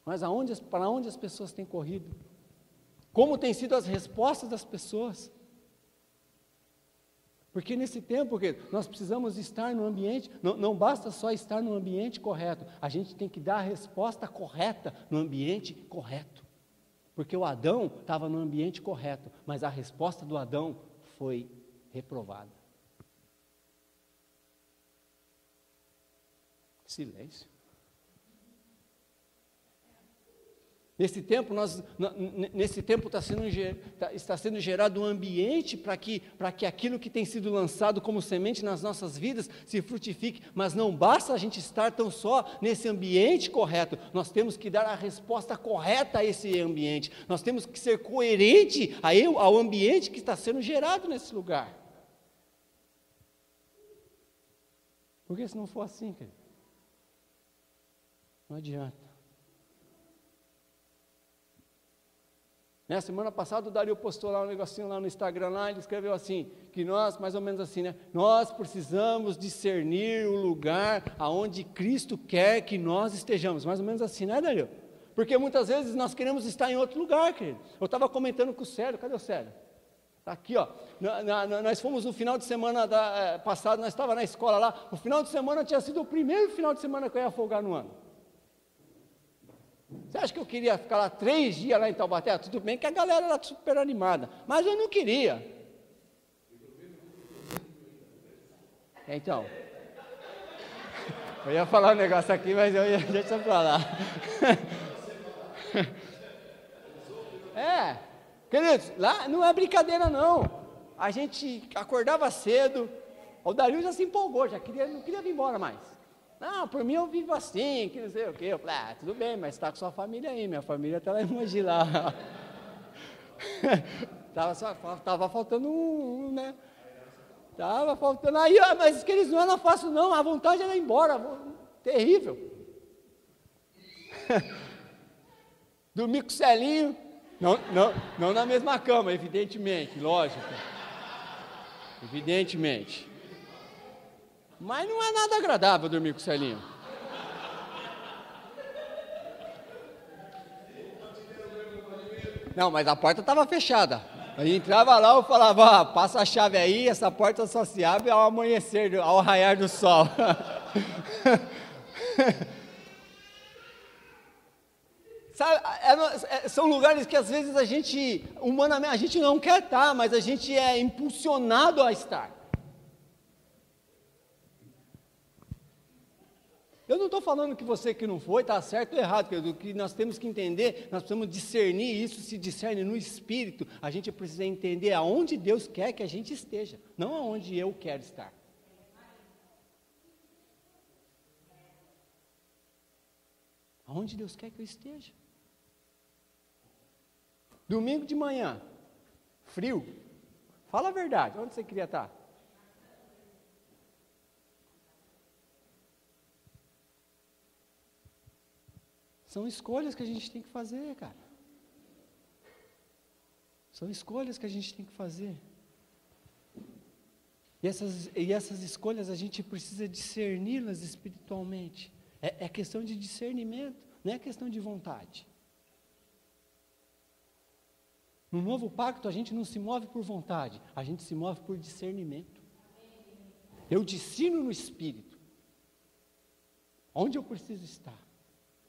S2: Mas para onde as pessoas têm corrido? Como têm sido as respostas das pessoas? Porque nesse tempo, querido, nós precisamos estar no ambiente, não basta só estar no ambiente correto, a gente tem que dar a resposta correta no ambiente correto. Porque o Adão estava no ambiente correto, mas a resposta do Adão foi reprovada. Silêncio. Nesse tempo, está sendo gerado um ambiente para que aquilo que tem sido lançado como semente nas nossas vidas se frutifique, mas não basta a gente estar tão só nesse ambiente correto, nós temos que dar a resposta correta a esse ambiente, nós temos que ser coerente ao ambiente que está sendo gerado nesse lugar. Porque se não for assim, querido, não adianta. Semana passada o Dario postou lá um negocinho lá no Instagram, lá, ele escreveu assim, que nós, mais ou menos assim, né? Nós precisamos discernir o lugar aonde Cristo quer que nós estejamos. Mais ou menos assim, né, Dario? Porque muitas vezes nós queremos estar em outro lugar, querido. Eu estava comentando com o Célio, cadê o Célio? Está aqui, ó. Nós fomos no final de semana passado, nós estávamos na escola lá, o final de semana tinha sido o primeiro final de semana que eu ia folgar no ano. Você acha que eu queria ficar lá 3 dias lá em Taubaté? Tudo bem que a galera era super animada, mas eu não queria. Então, eu ia falar um negócio aqui, mas eu ia deixar para lá. Queridos, lá não é brincadeira não. A gente acordava cedo, o Dario já se empolgou, não queria vir embora mais. Não, por mim eu vivo assim, que não sei o quê. Eu falei, tudo bem, mas está com sua família aí, minha família está lá em Mogi lá. Estava faltando né? Estava faltando, aí, mas que eles não eram fácil não, a vontade era ir embora, terrível. Dormir com o Celinho, não na mesma cama, evidentemente, lógico. Evidentemente. Mas não é nada agradável dormir com o Celinho. Não, mas a porta estava fechada. Aí entrava lá, eu falava, passa a chave aí, essa porta só se abre ao amanhecer, ao raiar do sol. Sabe, são lugares que às vezes humanamente, a gente não quer estar, mas a gente é impulsionado a estar. Eu não estou falando que você que não foi está certo ou errado, querido. O que nós temos que entender, nós precisamos discernir, isso se discerne no Espírito. A gente precisa entender aonde Deus quer que a gente esteja, não aonde eu quero estar. Aonde Deus quer que eu esteja. Domingo de manhã, frio. Fala a verdade, onde você queria estar? São escolhas que a gente tem que fazer, cara. São escolhas que a gente tem que fazer. E essas escolhas a gente precisa discerni-las espiritualmente. É questão de discernimento, não é questão de vontade. No novo pacto a gente não se move por vontade, a gente se move por discernimento. Eu discerno no Espírito. Onde eu preciso estar.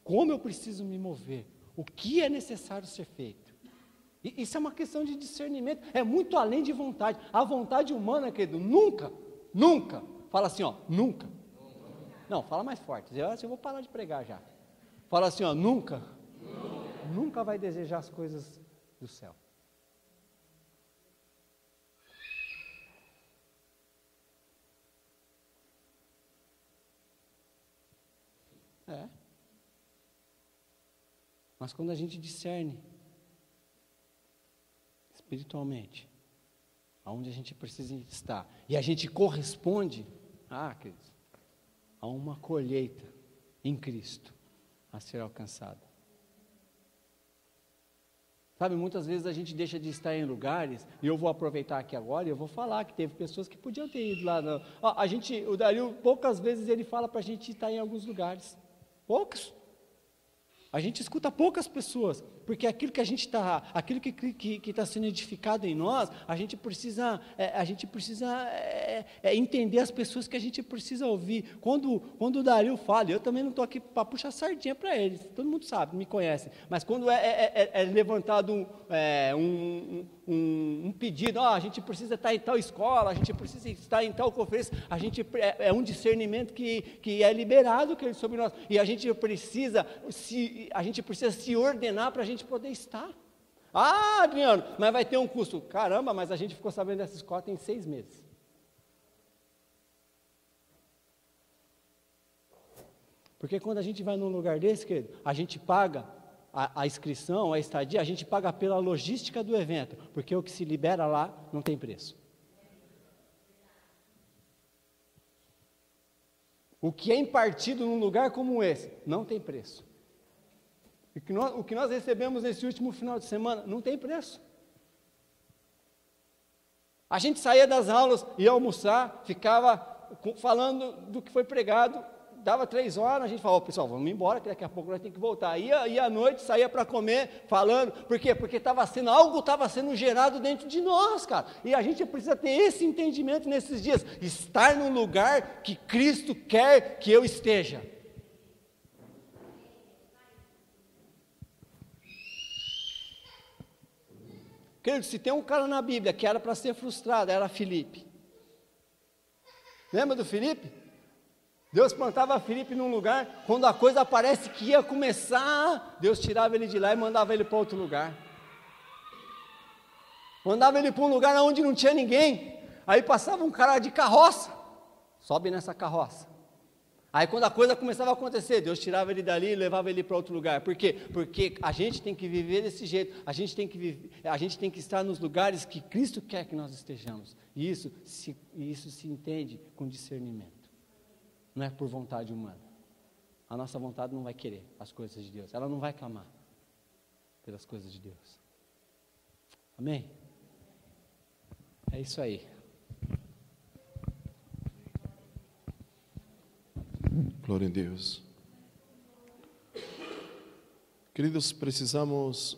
S2: Como eu preciso me mover, o que é necessário ser feito. E isso é uma questão de discernimento, é muito além de vontade. A vontade humana, querido, nunca, fala assim, ó, nunca. Não, fala mais forte, eu vou parar de pregar já. Fala assim, ó, nunca vai desejar as coisas do céu. Mas quando a gente discerne espiritualmente aonde a gente precisa estar e a gente corresponde, queridos, a uma colheita em Cristo a ser alcançada. Sabe, muitas vezes a gente deixa de estar em lugares, e eu vou aproveitar aqui agora e eu vou falar que teve pessoas que podiam ter ido lá. O Dario, poucas vezes ele fala para a gente estar em alguns lugares. Poucos. A gente escuta poucas pessoas, porque aquilo que a gente está, aquilo que está sendo edificado em nós, a gente precisa entender as pessoas que a gente precisa ouvir. Quando o Dario fala, eu também não estou aqui para puxar sardinha para eles, todo mundo sabe, me conhece, mas quando é levantado um pedido, a gente precisa estar em tal escola, a gente precisa estar em tal conferência, é um discernimento que é liberado sobre nós, e a gente precisa se ordenar para a gente poder estar. Adriano, mas vai ter um custo. Caramba, mas a gente ficou sabendo dessa escola tem 6 meses. Porque quando a gente vai num lugar desse, querido, a gente paga a inscrição, a estadia, a gente paga pela logística do evento, porque o que se libera lá não tem preço. O que é impartido num lugar como esse, não tem preço. O que nós recebemos nesse último final de semana, não tem preço. A gente saía das aulas, ia almoçar, ficava falando do que foi pregado, dava 3 horas, a gente falava, pessoal, vamos embora, que daqui a pouco nós temos que voltar. Ia à noite, saía para comer, falando, por quê? Porque algo estava sendo gerado dentro de nós, cara, e a gente precisa ter esse entendimento nesses dias, estar no lugar que Cristo quer que eu esteja. Querido, se tem um cara na Bíblia que era para ser frustrado, era Filipe. Lembra do Filipe? Deus plantava Filipe num lugar, quando a coisa parece que ia começar, Deus tirava ele de lá e mandava ele para outro lugar. Mandava ele para um lugar onde não tinha ninguém. Aí passava um cara de carroça, sobe nessa carroça. Aí quando a coisa começava a acontecer, Deus tirava ele dali e levava ele para outro lugar. Por quê? Porque a gente tem que viver desse jeito, a gente tem que estar nos lugares que Cristo quer que nós estejamos. E isso se entende com discernimento. Não é por vontade humana. A nossa vontade não vai querer as coisas de Deus, ela não vai clamar pelas coisas de Deus. Amém? É isso aí.
S1: Glória a Deus. Queridos, precisamos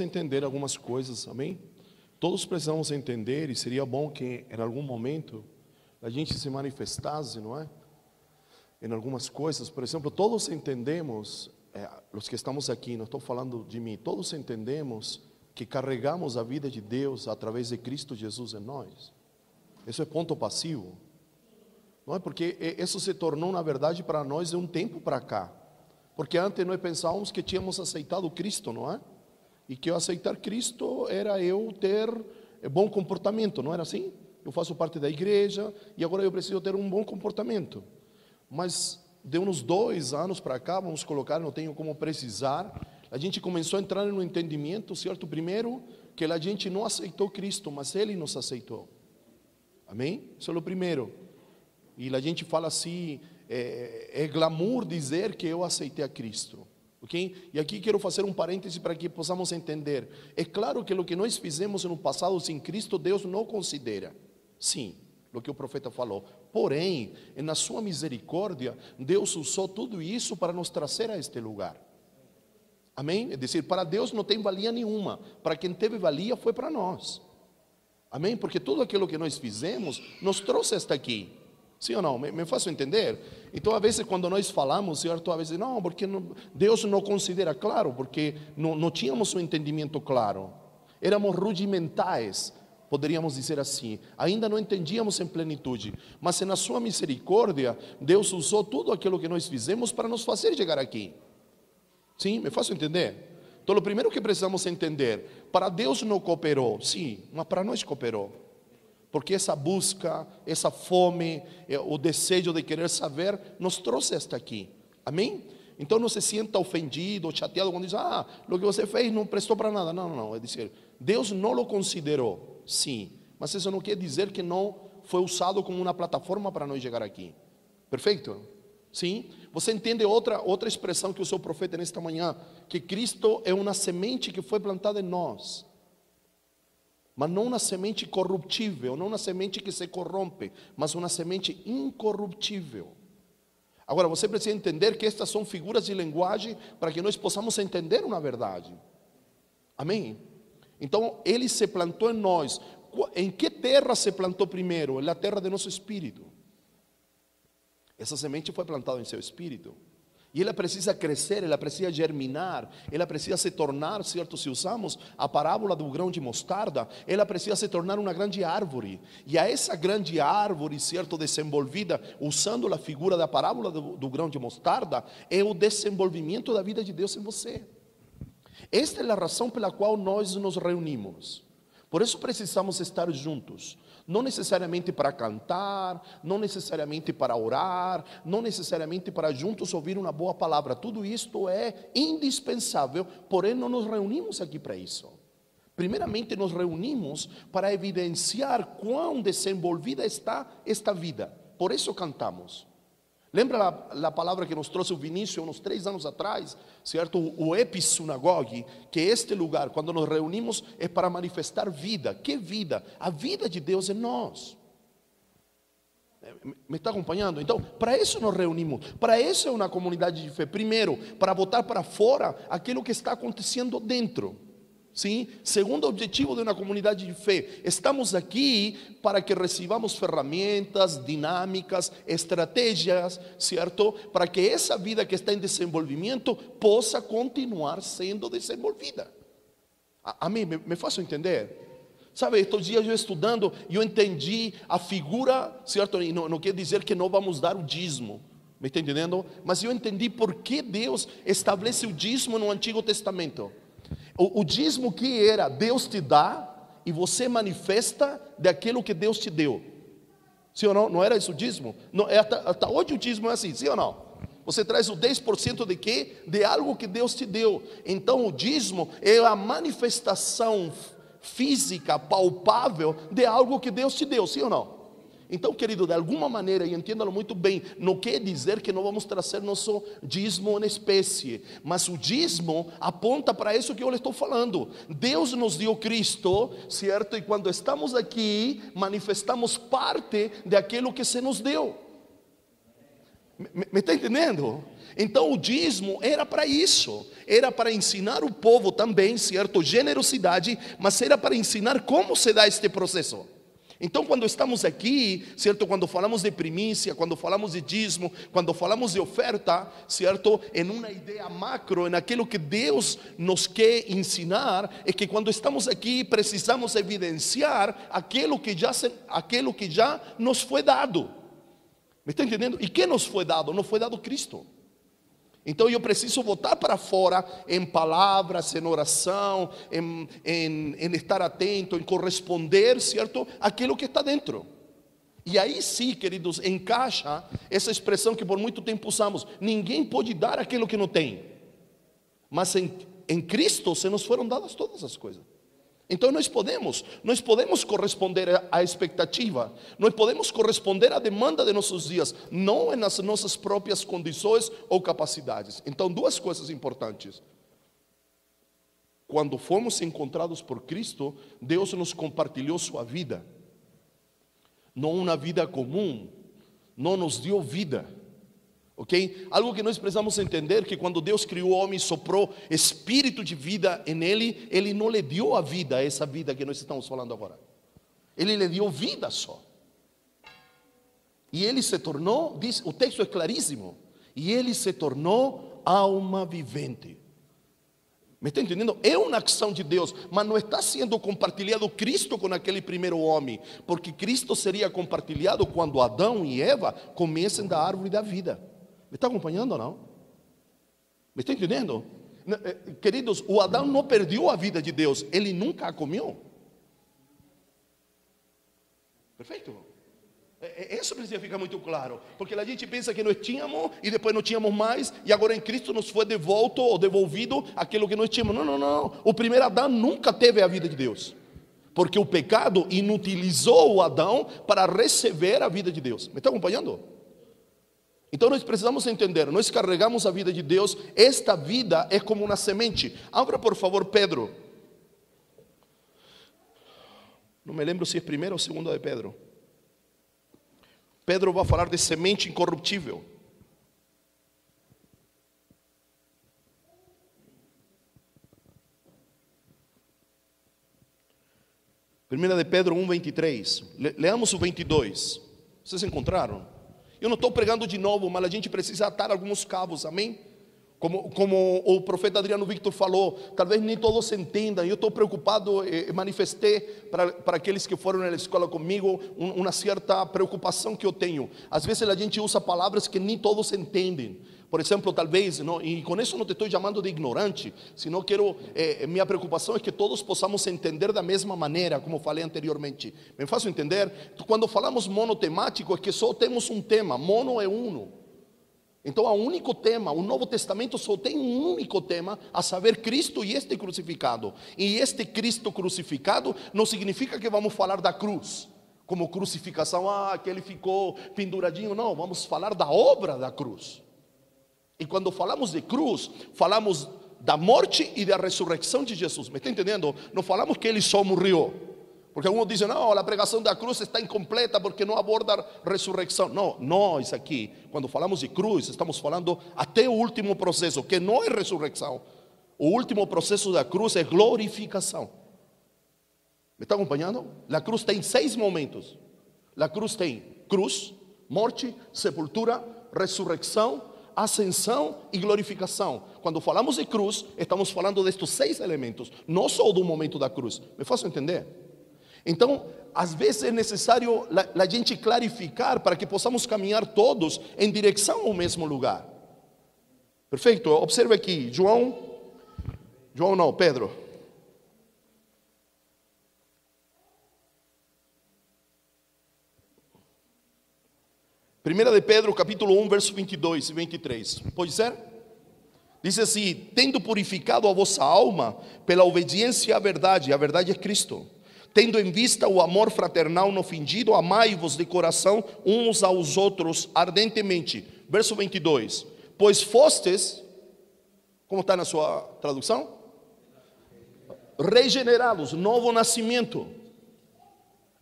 S1: entender algumas coisas, amém? Todos precisamos entender, e seria bom que em algum momento a gente se manifestasse, não é? Em algumas coisas, por exemplo, todos entendemos, os que estamos aqui, não estou falando de mim, todos entendemos que carregamos a vida de Deus através de Cristo Jesus em nós. Isso é ponto passivo. Não é? Porque isso se tornou, na verdade, para nós de um tempo para cá. Porque antes nós pensávamos que tínhamos aceitado Cristo, não é? E que eu aceitar Cristo era eu ter bom comportamento, não era assim? Eu faço parte da igreja e agora eu preciso ter um bom comportamento. Mas de uns 2 anos para cá, vamos colocar, não tenho como precisar, a gente começou a entrar no entendimento, certo? Primeiro, que a gente não aceitou Cristo, mas Ele nos aceitou. Amém? Isso é o primeiro. E a gente fala assim, é glamour dizer que eu aceitei a Cristo, ok? E aqui quero fazer um parêntese para que possamos entender. É claro que o que nós fizemos no passado sem Cristo, Deus não considera. Sim, o que o profeta falou. Porém, na sua misericórdia, Deus usou tudo isso para nos trazer a este lugar. Amém? É dizer, para Deus não tem valia nenhuma. Para quem teve valia foi para nós. Amém? Porque tudo aquilo que nós fizemos nos trouxe até aqui. Sim ou não? Me faço entender? Então, às vezes, quando nós falamos, certo? Às vezes, não, porque Deus não considera, claro, porque não tínhamos um entendimento claro. Éramos rudimentares, poderíamos dizer assim. Ainda não entendíamos em plenitude. Mas, na sua misericórdia, Deus usou tudo aquilo que nós fizemos para nos fazer chegar aqui. Sim? Me faço entender? Então, o primeiro que precisamos entender, para Deus não cooperou, sim, mas para nós cooperou. Porque essa busca, essa fome, o desejo de querer saber, nos trouxe até aqui. Amém? Então não se sinta ofendido, chateado, quando diz, o que você fez não prestou para nada. Não, é dizer, Deus não o considerou, sim. Mas isso não quer dizer que não foi usado como uma plataforma para nós chegar aqui. Perfeito? Sim? Você entende outra expressão que usou o profeta nesta manhã? Que Cristo é uma semente que foi plantada em nós. Mas não uma semente corruptível, não uma semente que se corrompe, mas uma semente incorruptível. Agora, você precisa entender que estas são figuras de linguagem para que nós possamos entender uma verdade. Amém? Então, ele se plantou em nós. Em que terra se plantou primeiro? Na terra de nosso espírito. Essa semente foi plantada em seu espírito. E ela precisa crescer, ela precisa germinar, ela precisa se tornar, certo? Se usamos a parábola do grão de mostarda, ela precisa se tornar uma grande árvore. E a essa grande árvore, certo, desenvolvida, usando a figura da parábola do grão de mostarda, é o desenvolvimento da vida de Deus em você. Esta é a razão pela qual nós nos reunimos. Por isso precisamos estar juntos. Não necessariamente para cantar, não necessariamente para orar, não necessariamente para juntos ouvir uma boa palavra. Tudo isto é indispensável, porém não nos reunimos aqui para isso. Primeiramente nos reunimos para evidenciar quão desenvolvida está esta vida. Por isso cantamos. Lembra a palavra que nos trouxe o Vinícius uns 3 anos atrás, certo? O Episunagogue, que este lugar, quando nos reunimos, é para manifestar vida. Que vida? A vida de Deus em nós. Me está acompanhando? Então, para isso nos reunimos. Para isso é uma comunidade de fé. Primeiro, para botar para fora aquilo que está acontecendo dentro. Sim? Segundo objetivo de uma comunidade de fé, estamos aqui para que recebamos ferramentas, dinâmicas, estratégias, certo? Para que essa vida que está em desenvolvimento possa continuar sendo desenvolvida. Amém? Me faço entender? Sabe, estes dias eu estudando, eu entendi a figura, certo? E não quer dizer que não vamos dar o dízimo, me está entendendo? Mas eu entendi por que Deus estabelece o dízimo no Antigo Testamento. O dízimo que era, Deus te dá e você manifesta daquilo que Deus te deu. Sim ou não? Não era isso o dízimo? Não, até hoje o dízimo é assim, sim ou não? Você traz o 10% de quê? De algo que Deus te deu. Então o dízimo é a manifestação física, palpável de algo que Deus te deu, sim ou não? Então, querido, de alguma maneira, e entenda-lo muito bem, não quer dizer que não vamos trazer nosso dízimo em espécie, mas o dízimo aponta para isso que eu lhe estou falando. Deus nos deu Cristo, certo? E quando estamos aqui, manifestamos parte daquilo que se nos deu. Me está entendendo? Então o dízimo era para isso, era para ensinar o povo também, certo? Generosidade, mas era para ensinar como se dá este processo. Então, quando estamos aqui, certo? Quando falamos de primícia, quando falamos de dízimo, quando falamos de oferta, certo? Em uma ideia macro, em aquilo que Deus nos quer ensinar, é que quando estamos aqui precisamos evidenciar aquilo que já nos foi dado. Me está entendendo? E que nos foi dado? Nos foi dado Cristo. Então eu preciso botar para fora em palavras, em oração, em estar atento, em corresponder, certo? Aquilo que está dentro. E aí sim, queridos, encaixa essa expressão que por muito tempo usamos: ninguém pode dar aquilo que não tem. Mas em Cristo se nos foram dadas todas as coisas. Então nós podemos corresponder à expectativa, nós podemos corresponder à demanda de nossos dias, não nas nossas próprias condições ou capacidades. Então, 2 coisas importantes. Quando fomos encontrados por Cristo, Deus nos compartilhou sua vida, não uma vida comum, não nos deu vida. Ok? Algo que nós precisamos entender, que quando Deus criou o homem, soprou espírito de vida em ele, Ele não lhe deu a vida, essa vida que nós estamos falando agora. Ele lhe deu vida só. E ele se tornou, o texto é claríssimo, e ele se tornou alma vivente. Me está entendendo? É uma ação de Deus, mas não está sendo compartilhado Cristo com aquele primeiro homem, porque Cristo seria compartilhado quando Adão e Eva comessem da árvore da vida. Me está acompanhando ou não? Me está entendendo? Queridos, o Adão não perdeu a vida de Deus, ele nunca a comeu. Perfeito? Isso precisa ficar muito claro, porque a gente pensa que nós tínhamos e depois não tínhamos mais, e agora em Cristo nos foi devolto ou devolvido aquilo que nós tínhamos. Não. O primeiro Adão nunca teve a vida de Deus, porque o pecado inutilizou o Adão para receber a vida de Deus. Me está acompanhando? Então nós precisamos entender, nós carregamos a vida de Deus, esta vida é como uma semente. Abra por favor Pedro. Não me lembro se é primeira ou segunda de Pedro. Pedro vai falar de semente incorruptível. Primeira de Pedro 1:23. Leamos o 22. Vocês encontraram? Eu não estou pregando de novo, mas a gente precisa atar alguns cabos, amém? Como o profeta Adriano Victor falou, talvez nem todos entendam. Eu estou preocupado, manifestei para aqueles que foram na escola comigo uma certa preocupação que eu tenho. Às vezes a gente usa palavras que nem todos entendem. Por exemplo, talvez, não, e com isso não te estou chamando de ignorante, senão minha preocupação é que todos possamos entender da mesma maneira, como falei anteriormente. Me faço entender? Quando falamos monotemático, é que só temos um tema, mono é uno. Então, há um único tema, o Novo Testamento só tem um único tema, a saber, Cristo e este crucificado. E este Cristo crucificado não significa que vamos falar da cruz, como crucificação, que ele ficou penduradinho. Não, vamos falar da obra da cruz. E quando falamos de cruz, falamos da morte e da ressurreição de Jesus. Me está entendendo? Não falamos que ele só morreu. Porque alguns dizem, não, a pregação da cruz está incompleta porque não aborda a ressurreição. Não, nós aqui, quando falamos de cruz, estamos falando até o último processo, que não é ressurreição. O último processo da cruz é glorificação. Me está acompanhando? A cruz tem 6 momentos. A cruz tem cruz, morte, sepultura, ressurreição, ascensão e glorificação. Quando falamos de cruz, estamos falando destes 6 elementos, não só do momento da cruz. Me faço entender? Então, às vezes é necessário a gente clarificar para que possamos caminhar todos em direção ao mesmo lugar. Perfeito? Observe aqui, Pedro. Primeira de Pedro, capítulo 1, verso 22 e 23. Pode ser? Diz assim: tendo purificado a vossa alma pela obediência à verdade, a verdade é Cristo. Tendo em vista o amor fraternal não fingido, amai-vos de coração uns aos outros ardentemente. Verso 22. Pois fostes, como está na sua tradução? Regenerados, novo nascimento.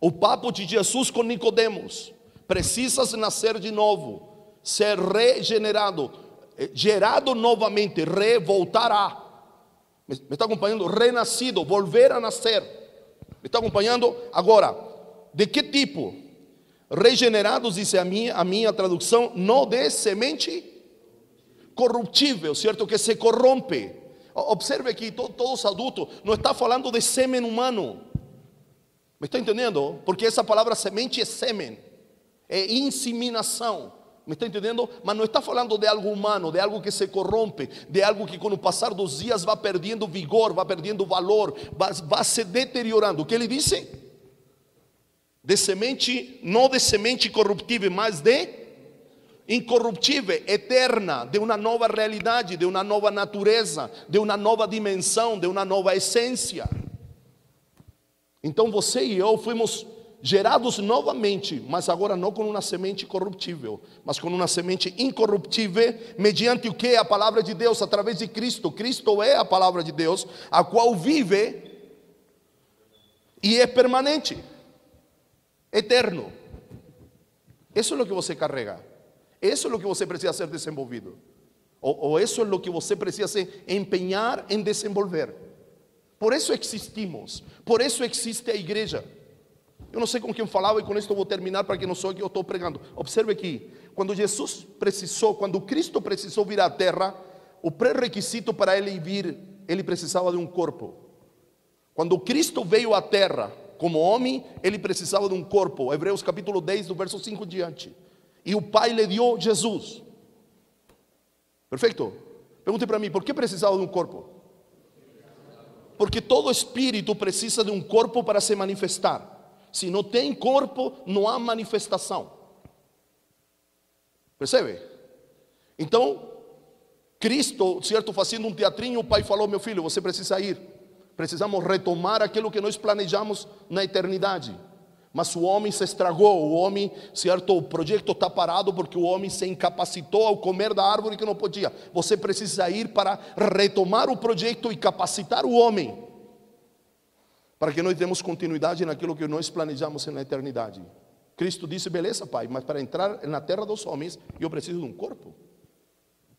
S1: O papo de Jesus com Nicodemos. Precisas nascer de novo, ser regenerado, gerado novamente, voltará. Me está acompanhando? Renascido, volver a nascer. Me está acompanhando? Agora, de que tipo? Regenerados, diz a minha tradução, não de semente corruptível, certo? Que se corrompe. Observe aqui, todos adultos, não está falando de sêmen humano. Me está entendendo? Porque essa palavra semente é sêmen, é inseminação. Me está entendendo? Mas não está falando de algo humano, de algo que se corrompe, de algo que com o passar dos dias vai perdendo vigor, vai perdendo valor, vai se deteriorando. O que ele disse? De semente, não de semente corruptível, mas de incorruptível, eterna, de uma nova realidade, de uma nova natureza, de uma nova dimensão, de uma nova essência. Então você e eu fomos gerados novamente, mas agora não com uma semente corruptível, mas com uma semente incorruptível, mediante o que? A palavra de Deus, através de Cristo. Cristo é a palavra de Deus, a qual vive e é permanente, eterno. Isso é o que você carrega, isso é o que você precisa ser desenvolvido, ou isso é o que você precisa se empenhar em desenvolver. Por isso existimos, por isso existe a igreja. Eu não sei com quem falava e com isso eu vou terminar para que não sou que eu estou pregando. Observe aqui, quando Cristo precisou vir à terra, o pré-requisito para ele vir, ele precisava de um corpo. Quando Cristo veio à terra como homem, ele precisava de um corpo. Hebreus capítulo 10, do verso 5 diante. E o Pai lhe deu Jesus. Perfeito? Pergunte para mim, por que precisava de um corpo? Porque todo espírito precisa de um corpo para se manifestar. Se não tem corpo, não há manifestação. Percebe? Então, Cristo, certo, fazendo um teatrinho, o Pai falou: meu filho, você precisa ir. Precisamos retomar aquilo que nós planejamos na eternidade. Mas o homem se estragou, o homem, certo, o projeto está parado porque o homem se incapacitou ao comer da árvore que não podia. Você precisa ir para retomar o projeto e capacitar o homem, para que nós demos continuidade naquilo que nós planejamos na eternidade. Cristo disse, beleza, Pai, mas para entrar na terra dos homens, eu preciso de um corpo.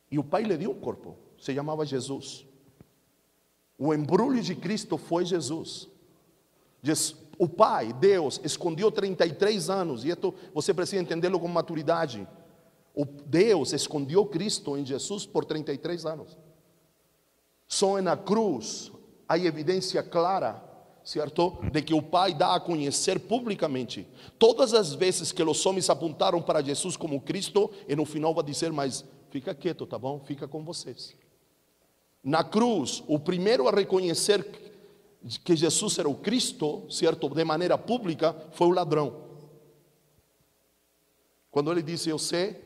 S1: E o Pai lhe deu um corpo, se chamava Jesus. O embrulho de Cristo foi Jesus. O Pai, Deus, escondeu 33 anos, e isto você precisa entendê-lo com maturidade. O Deus escondeu Cristo em Jesus por 33 anos. Só na cruz há evidência clara, certo, de que o Pai dá a conhecer publicamente. Todas as vezes que os homens apontaram para Jesus como Cristo, e no final vai dizer, mas fica quieto, tá bom? Fica com vocês. Na cruz, o primeiro a reconhecer que Jesus era o Cristo, certo, de maneira pública, foi o ladrão. Quando ele disse, eu sei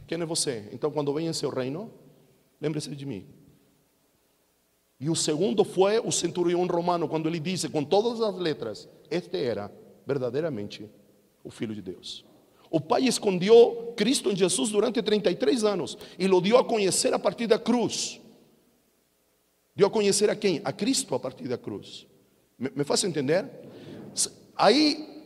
S1: quem é você, então quando venha em seu reino, lembre-se de mim. E o segundo foi o centurião romano, quando ele disse com todas as letras, este era verdadeiramente o Filho de Deus. O Pai escondeu Cristo em Jesus durante 33 anos e o deu a conhecer a partir da cruz. Deu a conhecer a quem? A Cristo a partir da cruz. Me faz entender? Aí,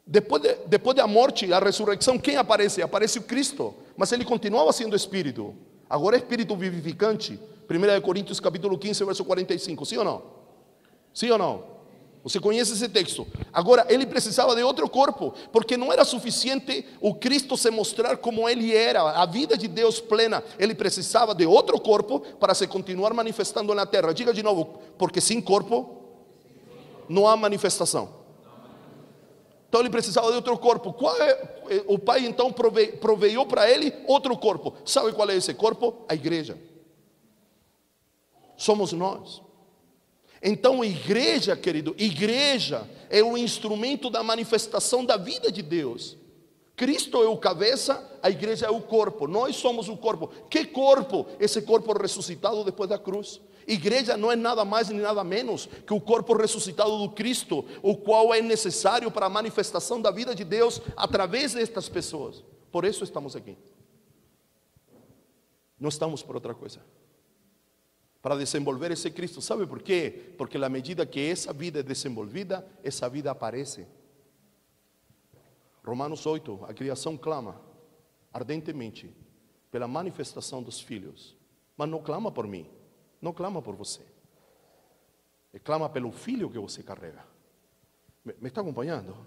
S1: depois da morte e a ressurreição, quem aparece? Aparece o Cristo, mas ele continuava sendo Espírito. Agora é Espírito vivificante. 1 Coríntios capítulo 15, verso 45, sim ou não? Sim ou não? Você conhece esse texto. Agora, ele precisava de outro corpo, porque não era suficiente o Cristo se mostrar como ele era, a vida de Deus plena. Ele precisava de outro corpo para se continuar manifestando na terra. Diga de novo, porque sem corpo não há manifestação. Então ele precisava de outro corpo. O Pai então proveiu para ele outro corpo. Sabe qual é esse corpo? A igreja. Somos nós. Então, igreja, querido, igreja é o instrumento da manifestação da vida de Deus. Cristo é o cabeça, a igreja é o corpo. Nós somos o corpo. Que corpo? Esse corpo ressuscitado depois da cruz. Igreja não é nada mais nem nada menos que o corpo ressuscitado do Cristo, o qual é necessário para a manifestação da vida de Deus através destas pessoas. Por isso estamos aqui. Não estamos por outra coisa. Para desenvolver esse Cristo. Sabe por quê? Porque na medida que essa vida é desenvolvida, essa vida aparece. Romanos 8, a criação clama ardentemente pela manifestação dos filhos. Mas não clama por mim, não clama por você. Clama pelo filho que você carrega. Me está acompanhando?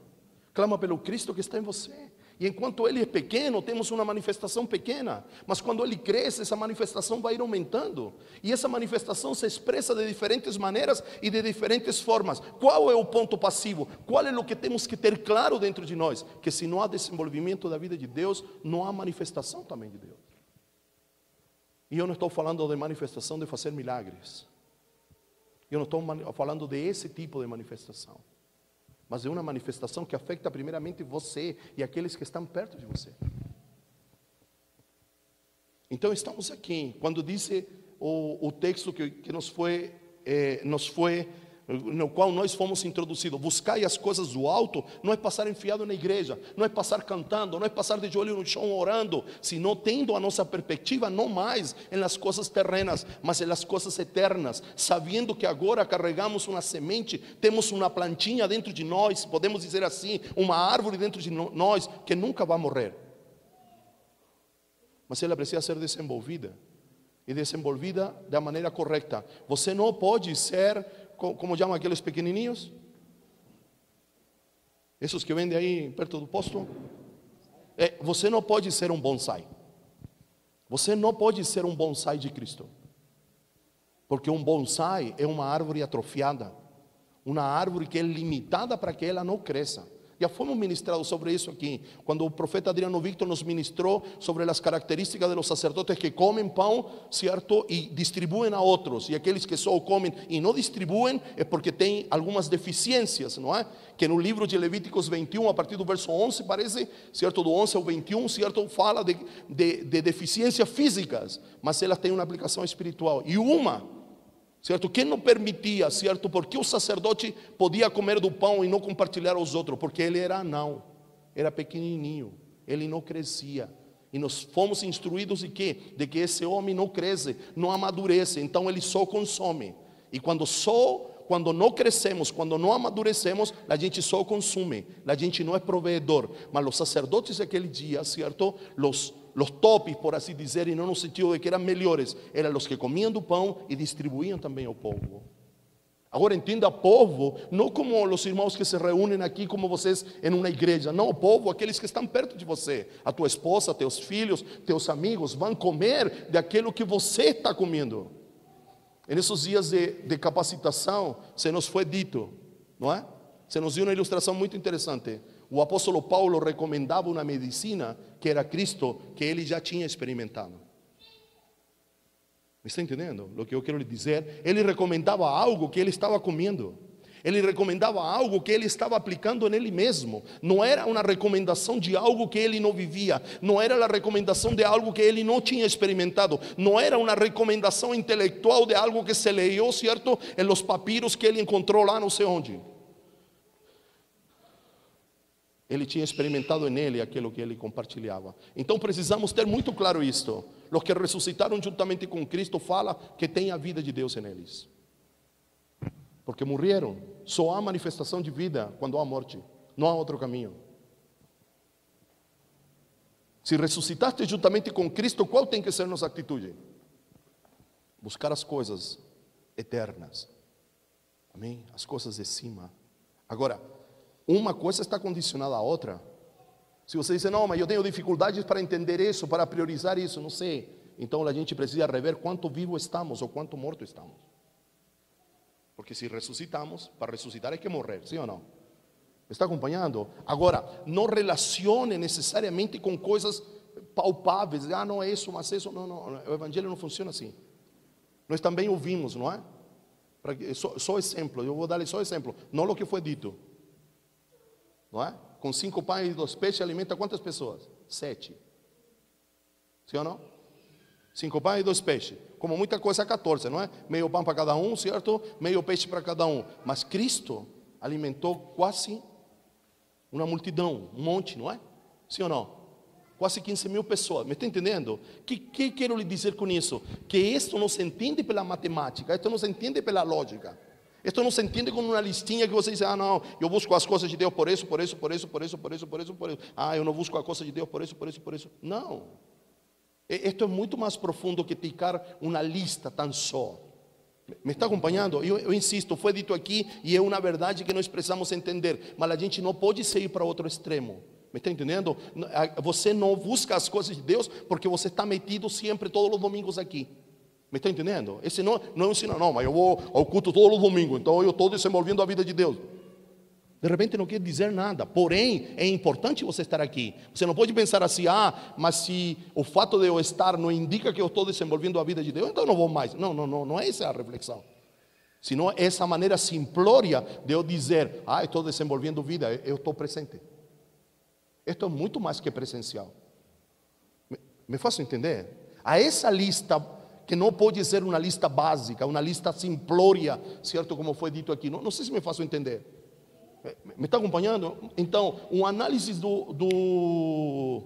S1: Clama pelo Cristo que está em você. E enquanto ele é pequeno, temos uma manifestação pequena. Mas quando ele cresce, essa manifestação vai ir aumentando. E essa manifestação se expressa de diferentes maneiras e de diferentes formas. Qual é o ponto passivo? Qual é o que temos que ter claro dentro de nós? Que se não há desenvolvimento da vida de Deus, não há manifestação também de Deus. E eu não estou falando de manifestação de fazer milagres. Eu não estou falando de esse tipo de manifestação. Mas é uma manifestação que afeta primeiramente você e aqueles que estão perto de você. Então estamos aqui, quando disse o texto que nos foi, no qual nós fomos introduzidos, buscai as coisas do alto, não é passar enfiado na igreja, não é passar cantando, não é passar de joelho no chão orando, sino tendo a nossa perspectiva não mais nas coisas terrenas, mas nas coisas eternas, sabendo que agora carregamos uma semente, temos uma plantinha dentro de nós, podemos dizer assim, uma árvore dentro de nós, que nunca vai morrer, mas ela precisa ser desenvolvida, e desenvolvida da maneira correta. Você não pode ser, como chamam aqueles pequenininhos? Esses que vendem aí perto do posto? Você não pode ser um bonsai. Você não pode ser um bonsai de Cristo. Porque um bonsai é uma árvore atrofiada. Uma árvore que é limitada para que ela não cresça. Já fomos ministrados sobre isso aqui, quando o profeta Adriano Victor nos ministrou sobre as características de los sacerdotes que comem pão, certo, e distribuem a outros, e aqueles que só o comem e não distribuem é porque tem algumas deficiências, não é? Que no livro de Levíticos 21, a partir do verso 11, parece, certo, do 11 ao 21, certo, fala de deficiências físicas, mas elas têm uma aplicação espiritual, e uma, certo? Quem não permitia, certo? Porque o sacerdote podia comer do pão e não compartilhar aos outros, porque ele era anão, era pequenininho, ele não crescia. E nós fomos instruídos de quê? De que esse homem não cresce, não amadurece, então ele só consome. E quando não crescemos, quando não amadurecemos, a gente só consome, a gente não é provedor. Mas os sacerdotes daquele dia, certo? Los topes, por assim dizer, e não no sentido de que eram melhores, eram os que comiam do pão e distribuíam também ao povo. Agora entenda povo, não como os irmãos que se reúnem aqui, como vocês em uma igreja. Não, o povo, aqueles que estão perto de você. A tua esposa, teus filhos, teus amigos vão comer daquilo que você está comendo. E nesses dias de capacitação, se nos foi dito, não é? Se nos deu uma ilustração muito interessante. O apóstolo Paulo recomendava uma medicina que era Cristo, que ele já tinha experimentado. Me está entendendo o que eu quero lhe dizer? Ele recomendava algo que ele estava comendo. Ele recomendava algo que ele estava aplicando nele mesmo. Não era uma recomendação de algo que ele não vivia. Não era a recomendação de algo que ele não tinha experimentado. Não era uma recomendação intelectual de algo que se leu, certo? Em los papiros que ele encontrou lá não sei onde. Ele tinha experimentado nele aquilo que ele compartilhava. Então precisamos ter muito claro isto. Os que ressuscitaram juntamente com Cristo fala que tem a vida de Deus neles. Porque morreram. Só há manifestação de vida quando há morte. Não há outro caminho. Se ressuscitaste juntamente com Cristo, qual tem que ser nossa atitude? Buscar as coisas eternas. Amém? As coisas de cima. Agora, uma coisa está condicionada à outra. Se você diz, não, mas eu tenho dificuldades para entender isso, para priorizar isso, não sei. Então a gente precisa rever quanto vivo estamos ou quanto morto estamos. Porque se ressuscitamos, para ressuscitar hay que morrer, sim ou não? Me está acompanhando? Agora, não relacione necessariamente com coisas palpáveis. Ah, não é isso, mas isso. Não, não. O evangelho não funciona assim. Nós também ouvimos, não é? Só exemplo, eu vou dar só exemplo. Não o que foi dito. Não é? Com 5 pães e 2 peixes alimenta quantas pessoas? 7. Sim ou não? 5 pães e 2 peixes. Como muita coisa, 14, não é? Meio pão para cada um, certo? Meio peixe para cada um. Mas Cristo alimentou quase uma multidão, um monte, não é? Sim ou não? Quase 15.000 pessoas. Me está entendendo? Que quero lhe dizer com isso? Que isto não se entende pela matemática, isto não se entende pela lógica. Isto não se entende com uma listinha que você diz, ah, não, eu busco as coisas de Deus por isso, por isso, por isso, por isso, por isso, por isso, por isso. Ah, eu não busco a coisa de Deus por isso, por isso, por isso. Não. Isto é muito mais profundo que ficar uma lista tão só. Me está acompanhando? Eu insisto, foi dito aqui e é uma verdade que nós precisamos entender. Mas a gente não pode sair para outro extremo. Me está entendendo? Você não busca as coisas de Deus porque você está metido sempre, todos os domingos aqui. Me está entendendo? Esse não ensina, não, mas eu vou ao culto todos os domingos, então eu estou desenvolvendo a vida de Deus. De repente não quer dizer nada, porém é importante você estar aqui. Você não pode pensar assim, ah, mas se o fato de eu estar não indica que eu estou desenvolvendo a vida de Deus, então eu não vou mais. Não é essa a reflexão. Senão essa maneira simplória de eu dizer, ah, estou desenvolvendo vida, eu estou presente. Isto é muito mais que presencial. Me faço entender? A essa lista, que não pode ser uma lista básica, uma lista simplória, certo? Como foi dito aqui. Não sei se me faço entender. Me está acompanhando? Então, um análise do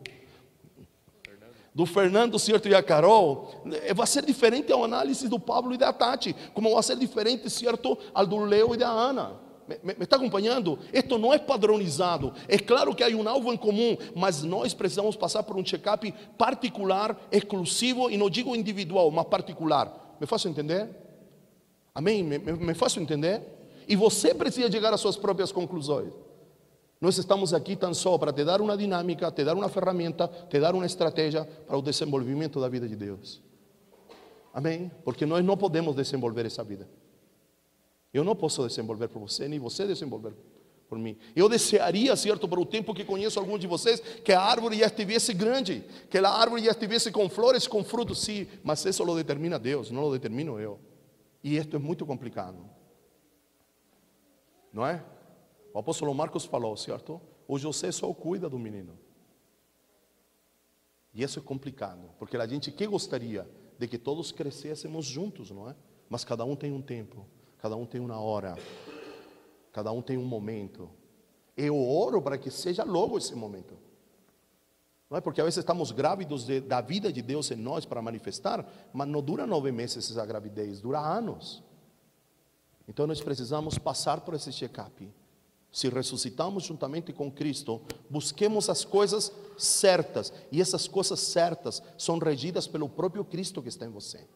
S1: Fernando, certo, e a Carol, vai ser diferente ao análise do Pablo e da Tati, como vai ser diferente, certo, ao do Leo e da Ana. Me está acompanhando? Isto não é padronizado. É claro que há um alvo em comum, mas nós precisamos passar por um check-up particular, exclusivo, e não digo individual, mas particular. Me faço entender? Amém? Me faço entender? E você precisa chegar às suas próprias conclusões. Nós estamos aqui tão só para te dar uma dinâmica, te dar uma ferramenta, te dar uma estratégia para o desenvolvimento da vida de Deus. Amém? Porque nós não podemos desenvolver essa vida. Eu não posso desenvolver por você, nem você desenvolver por mim. Eu desearia, certo, para o tempo que conheço alguns de vocês, que a árvore já estivesse grande, que a árvore já estivesse com flores, com frutos, sim, mas isso lo determina Deus, não lo determino eu. E isto é muito complicado. Não é? O apóstolo Marcos falou, certo? O José só cuida do menino. E isso é complicado, porque a gente que gostaria de que todos crescêssemos juntos, não é? Mas cada um tem um tempo, cada um tem uma hora, cada um tem um momento. Eu oro para que seja logo esse momento. Não é porque às vezes estamos grávidos da vida de Deus em nós para manifestar, mas não dura 9 meses essa gravidez, dura anos. Então nós precisamos passar por esse check-up. Se ressuscitamos juntamente com Cristo, busquemos as coisas certas. E essas coisas certas são regidas pelo próprio Cristo que está em você.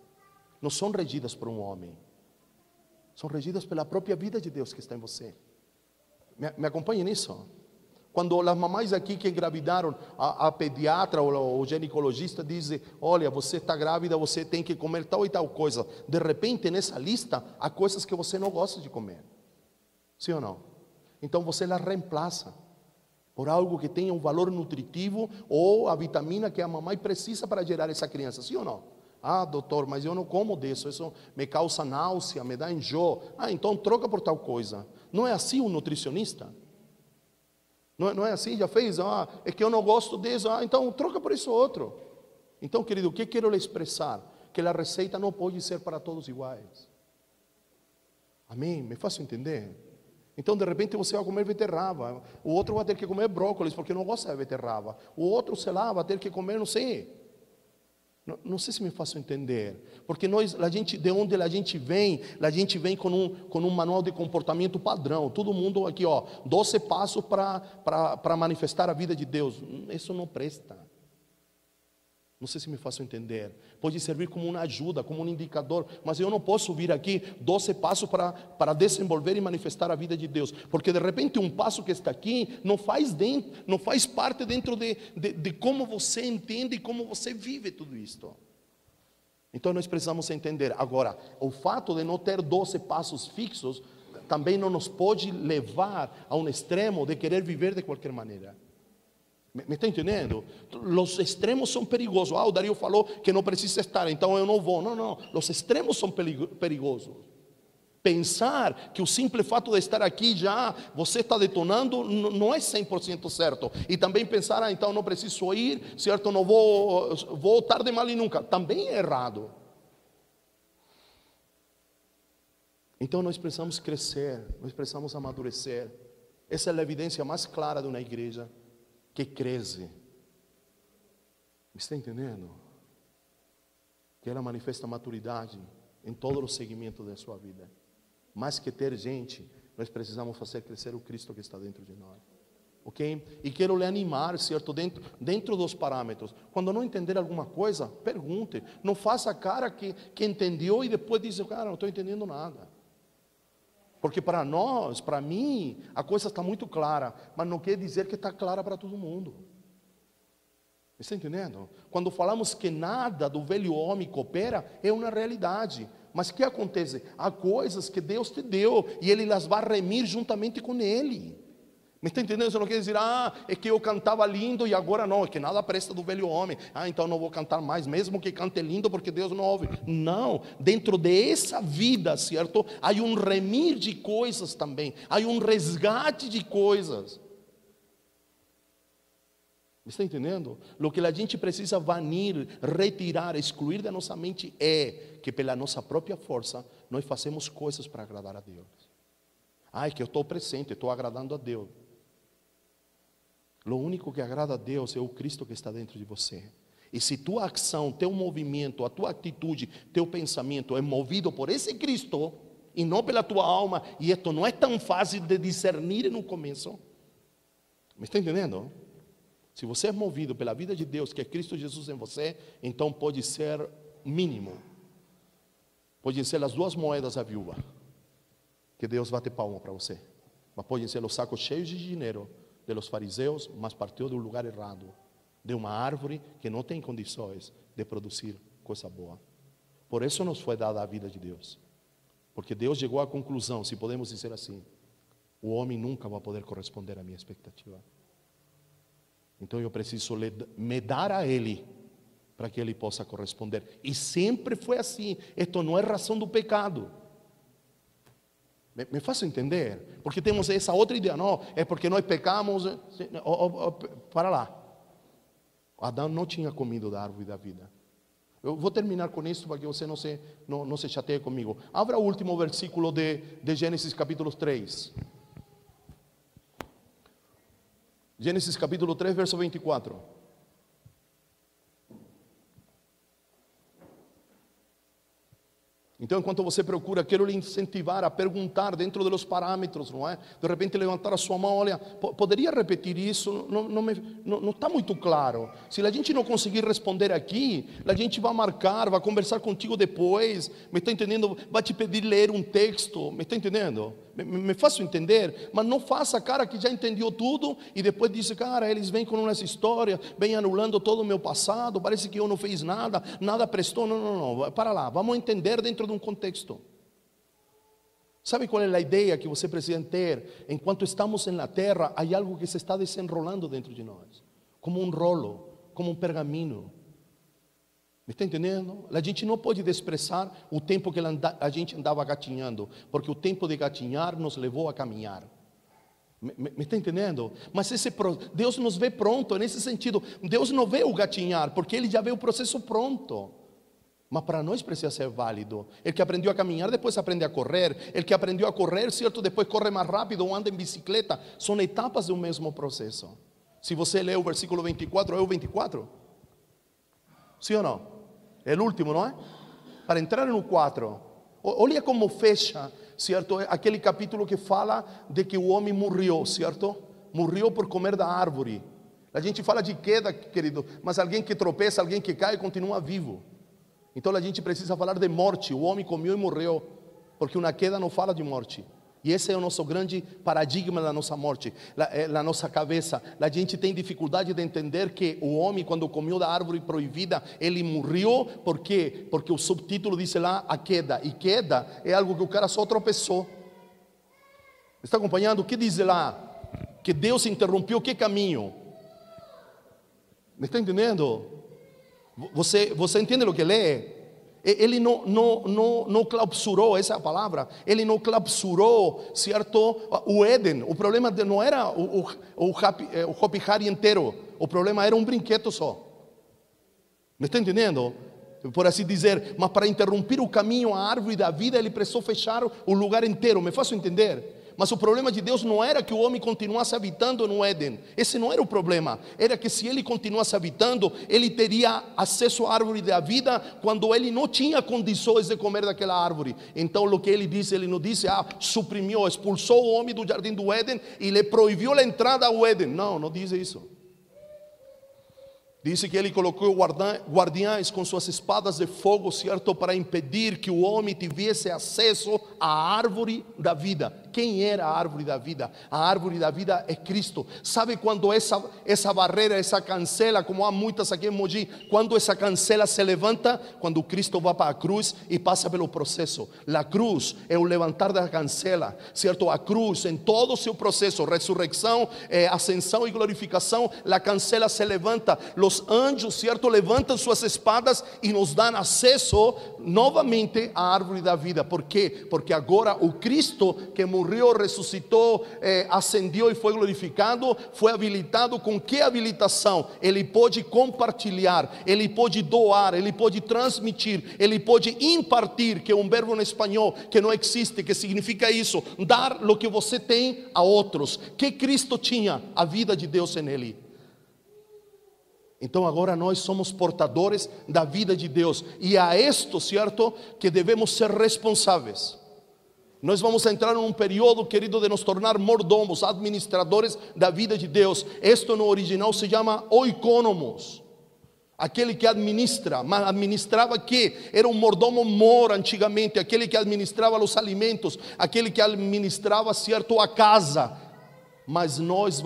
S1: Não são regidas por um homem. São regidas pela própria vida de Deus que está em você. Me acompanhe nisso? Quando as mamães aqui que engravidaram, a pediatra ou o ginecologista dizem, olha, você está grávida, você tem que comer tal e tal coisa. De repente, nessa lista, há coisas que você não gosta de comer. Sim ou não? Então você las reemplaça por algo que tenha um valor nutritivo ou a vitamina que a mamãe precisa para gerar essa criança. Sim ou não? Ah, doutor, mas eu não como disso, isso me causa náusea, me dá enjoo. Ah, então troca por tal coisa. Não é assim um nutricionista? Não é assim? Já fez? Ah, é que eu não gosto disso. Ah, então troca por isso outro. Então, querido, o que quero lhe expressar? Que a receita não pode ser para todos iguais. Amém? Me faço entender? Então, de repente, você vai comer beterraba. O outro vai ter que comer brócolis, porque não gosta de beterraba. O outro, sei lá, vai ter que comer, não sei. Não sei se me faço entender. Porque a gente, de onde a gente vem com um manual de comportamento padrão. Todo mundo aqui, 12 passos para manifestar a vida de Deus. Isso não presta. Não sei se me faço entender. Pode servir como uma ajuda, como um indicador. Mas eu não posso vir aqui 12 passos para desenvolver e manifestar a vida de Deus. Porque de repente um passo que está aqui não faz parte dentro de como você entende e como você vive tudo isto. Então nós precisamos entender. Agora, o fato de não ter 12 passos fixos também não nos pode levar a um extremo de querer viver de qualquer maneira. Me está entendendo? Os extremos são perigosos. O Dario falou que não precisa estar, então eu não vou. Não. Os extremos são perigosos. Pensar que o simples fato de estar aqui já você está detonando não é 100% certo. E também pensar, então não preciso ir, certo? Não vou tarde mal e nunca. Também é errado. Então nós precisamos crescer, nós precisamos amadurecer. Essa é a evidência mais clara de uma igreja que cresce. Me está entendendo? Que ela manifesta maturidade em todos os segmentos da sua vida. Mais que ter gente, nós precisamos fazer crescer o Cristo que está dentro de nós. Ok? E quero lhe animar, certo? Dentro dos parâmetros. Quando não entender alguma coisa, pergunte. Não faça cara que entendeu e depois diz, cara, não estou entendendo nada. Porque para nós, para mim, a coisa está muito clara, mas não quer dizer que está clara para todo mundo. Está entendendo? Quando falamos que nada do velho homem coopera, é uma realidade. Mas o que acontece? Há coisas que Deus te deu e Ele las vai remir juntamente com Ele. Me está entendendo? Você não quer dizer, é que eu cantava lindo e agora não, é que nada presta do velho homem. Então não vou cantar mais, mesmo que cante lindo, porque Deus não ouve. Não, dentro dessa vida, certo? Há um remir de coisas também, há um resgate de coisas. Me está entendendo? O que a gente precisa banir, retirar, excluir da nossa mente é que pela nossa própria força, nós fazemos coisas para agradar a Deus. É que eu estou presente, estou agradando a Deus. O único que agrada a Deus é o Cristo que está dentro de você. E se tua ação, teu movimento, a tua atitude, teu pensamento é movido por esse Cristo e não pela tua alma, e isto não é tão fácil de discernir no começo. Me está entendendo? Se você é movido pela vida de Deus, que é Cristo Jesus em você, então pode ser mínimo. Podem ser as 2 moedas da viúva, que Deus bate palma para você. Mas podem ser os sacos cheios de dinheiro de los fariseus, mas partiu do lugar errado, de uma árvore que não tem condições de produzir coisa boa. Por isso nos foi dada a vida de Deus, porque Deus chegou à conclusão, se podemos dizer assim, o homem nunca vai poder corresponder à minha expectativa. Então eu preciso me dar a Ele, para que Ele possa corresponder. E sempre foi assim. Isto não é razão do pecado. Me faço entender? Porque temos essa outra ideia, não, é porque nós pecamos. Para lá. Adão não tinha comido da árvore da vida. Eu vou terminar com isso para que você não se chateie comigo. Abra o último versículo de Gênesis capítulo 3. Gênesis capítulo 3, verso 24. Então, enquanto você procura, quero lhe incentivar a perguntar dentro dos parâmetros, não é? De repente levantar a sua mão, olha, poderia repetir isso? Não está muito claro. Se a gente não conseguir responder aqui, a gente vai marcar, vai conversar contigo depois, me está entendendo? Vai te pedir ler um texto, me está entendendo? Me faço entender, mas não faça cara que já entendeu tudo e depois diz, cara, eles vêm com essa história, vêm anulando todo o meu passado, parece que eu não fiz nada, nada prestou. Não, para lá, vamos entender dentro de um contexto. Sabe qual é a ideia que você precisa ter? Enquanto estamos na terra, há algo que se está desenrolando dentro de nós, como um rolo, como um pergaminho. Me está entendendo? A gente não pode desprezar o tempo que a gente andava gatinhando, porque o tempo de gatinhar nos levou a caminhar. Me está entendendo? Mas Deus nos vê pronto, nesse sentido. Deus não vê o gatinhar, porque Ele já vê o processo pronto. Mas para nós precisa ser válido. Ele que aprendeu a caminhar, depois aprende a correr. Ele que aprendeu a correr, certo, depois corre mais rápido ou anda em bicicleta. São etapas do mesmo processo. Se você lê o versículo 24, é o 24? Sim ou não? É o último, não é? Para entrar no 4, olha como fecha, certo? Aquele capítulo que fala de que o homem morreu, certo? Morreu por comer da árvore. A gente fala de queda, querido, mas alguém que tropeça, alguém que cai, continua vivo. Então a gente precisa falar de morte. O homem comeu e morreu, porque uma queda não fala de morte. E esse é o nosso grande paradigma da nossa morte, na nossa cabeça. A gente tem dificuldade de entender que o homem, quando comeu da árvore proibida, ele morreu. Por quê? Porque o subtítulo diz lá a queda. E queda é algo que o cara só tropeçou. Está acompanhando? O que diz lá? Que Deus interrompeu que caminho? Me está entendendo? Você entende o que lê? Ele não clausurou, essa é a palavra. Ele não clausurou, certo, o Éden. O problema não era o Hopi Hari inteiro. O problema era um brinquedo só. Me está entendendo? Por assim dizer. Mas para interromper o caminho, a árvore da vida, ele precisou fechar o lugar inteiro. Me faço entender? Mas o problema de Deus não era que o homem continuasse habitando no Éden. Esse não era o problema. Era que se ele continuasse habitando, ele teria acesso à árvore da vida quando ele não tinha condições de comer daquela árvore. Então o que ele disse, ele não disse, suprimiu, expulsou o homem do jardim do Éden e lhe proibiu a entrada ao Éden. Não diz isso. Diz que ele colocou guardiães com suas espadas de fogo, certo, para impedir que o homem tivesse acesso à árvore da vida. Quem era a árvore da vida? A árvore da vida é Cristo. Sabe quando essa barreira, essa cancela, como há muitas aqui em Mogi, quando essa cancela se levanta? Quando Cristo vai para a cruz e passa pelo processo. A cruz é o levantar da cancela, certo? A cruz, em todo o seu processo, ressurreição, ascensão e glorificação, a cancela se levanta. Os anjos, certo, levantam suas espadas e nos dão acesso novamente à árvore da vida. Por quê? Porque agora o Cristo que morreu, ressuscitou, ascendeu e foi glorificado, foi habilitado com que habilitação? Ele pode compartilhar, ele pode doar, ele pode transmitir, ele pode impartir, que é um verbo em espanhol que não existe, que significa isso, dar o que você tem a outros. Que Cristo tinha? A vida de Deus nele. Então agora nós somos portadores da vida de Deus. E a isto, certo, que devemos ser responsáveis. Nós vamos entrar em um período, querido, de nos tornar mordomos, administradores da vida de Deus. Isto no original se chama oikonomos. Aquele que administra, mas administrava que? Era um mordomo mor antigamente. Aquele que administrava os alimentos. Aquele que administrava, certo, a casa. Mas nós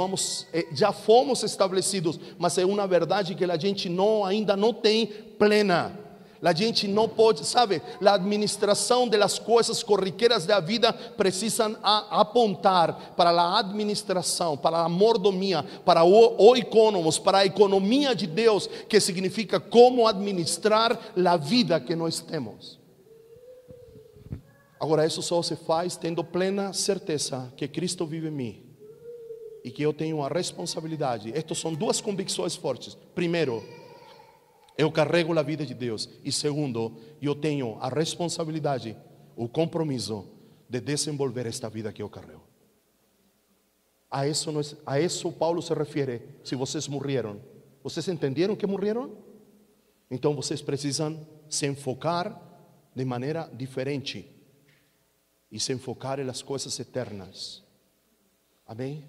S1: já fomos estabelecidos, mas é uma verdade que a gente ainda não tem plena. A gente não pode, sabe, a administração das coisas corriqueiras da vida precisam apontar para a administração, para a mordomia, para o economos, para a economia de Deus, que significa como administrar a vida que nós temos. Agora, isso só se faz tendo plena certeza que Cristo vive em mim. E que eu tenho uma responsabilidade. Estas são duas convicções fortes. Primeiro, eu carrego a vida de Deus. E segundo, eu tenho a responsabilidade, o compromisso de desenvolver esta vida que eu carrego. A isso Paulo se refere. Se vocês morreram, vocês entenderam que morreram? Então vocês precisam se enfocar de maneira diferente e se enfocar nas coisas eternas. Amém?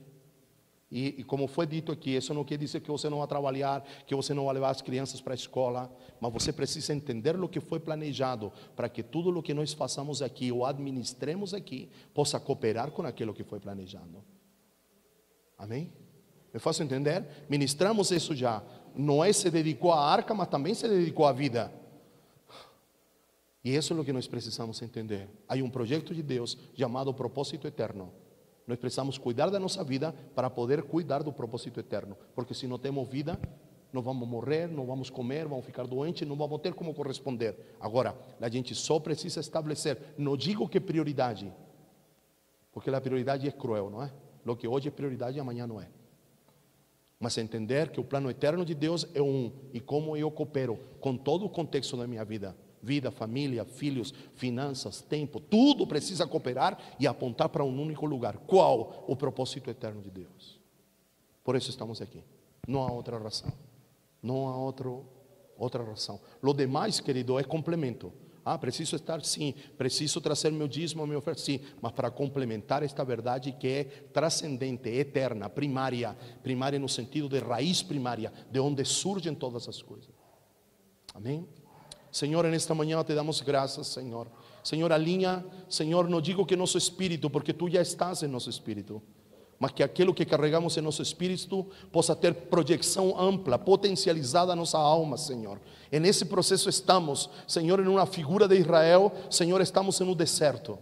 S1: E como foi dito aqui, isso não quer dizer que você não vai trabalhar, que você não vai levar as crianças para a escola, mas você precisa entender o que foi planejado, para que tudo o que nós façamos aqui, ou administremos aqui, possa cooperar com aquilo que foi planejado. Amém? Me faço entender? Ministramos isso já. Noé se dedicou à arca, mas também se dedicou à vida. E isso é o que nós precisamos entender. Há um projeto de Deus chamado propósito eterno. Nós precisamos cuidar da nossa vida para poder cuidar do propósito eterno. Porque se não temos vida, não vamos morrer, não vamos comer, vamos ficar doentes, não vamos ter como corresponder. Agora, a gente só precisa estabelecer, não digo que prioridade, porque a prioridade é cruel, não é? O que hoje é prioridade, amanhã não é. Mas entender que o plano eterno de Deus é e como eu coopero com todo o contexto da minha vida. Vida, família, filhos, finanças, tempo, tudo precisa cooperar e apontar para um único lugar. Qual? O propósito eterno de Deus. Por isso estamos aqui. Não há outra razão. Não há outra razão. Lo demais, querido, é complemento. Preciso estar, sim. Preciso trazer meu dízimo, meu oferta, sim. Mas para complementar esta verdade que é transcendente, eterna, primária. Primária no sentido de raiz primária, de onde surgem todas as coisas. Amém? Senhor, nesta manhã te damos graças, Senhor. Senhor, alinha, Senhor, não digo que nosso espírito, porque tu já estás em nosso espírito, mas que aquilo que carregamos em nosso espírito possa ter projeção ampla, potencializada a nossa alma, Senhor. E nesse processo estamos, Senhor, em uma figura de Israel, Senhor, estamos em um deserto.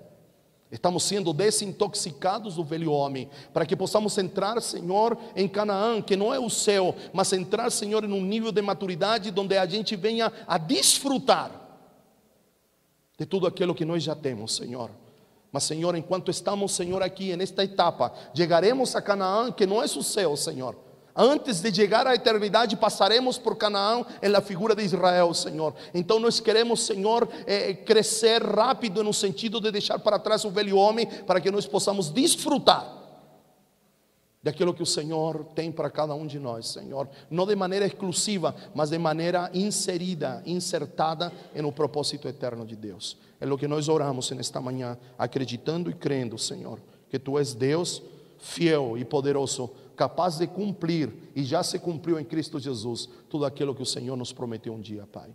S1: Estamos sendo desintoxicados do velho homem, para que possamos entrar, Senhor, em Canaã, que não é o céu, mas entrar, Senhor, em um nível de maturidade, onde a gente venha a desfrutar de tudo aquilo que nós já temos, Senhor. Mas, Senhor, enquanto estamos, Senhor, aqui nesta etapa, chegaremos a Canaã, que não é o céu, Senhor. Antes de chegar à eternidade, passaremos por Canaã em la figura de Israel, Senhor. Então nós queremos, Senhor, crescer rápido no sentido de deixar para trás o velho homem, para que nós possamos desfrutar daquilo que o Senhor tem para cada um de nós, Senhor. Não de maneira exclusiva, mas de maneira inserida, insertada no propósito eterno de Deus. É o que nós oramos nesta manhã, acreditando e crendo, Senhor, que Tu és Deus fiel e poderoso, capaz de cumprir, e já se cumpriu em Cristo Jesus, tudo aquilo que o Senhor nos prometeu um dia, Pai.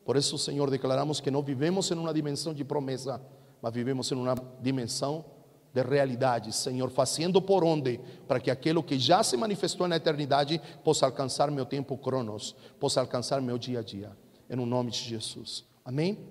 S1: Por isso, Senhor, declaramos que não vivemos em uma dimensão de promessa, mas vivemos em uma dimensão de realidade, Senhor, fazendo por onde, para que aquilo que já se manifestou na eternidade possa alcançar meu tempo cronos, possa alcançar meu dia a dia, em nome de Jesus. Amém?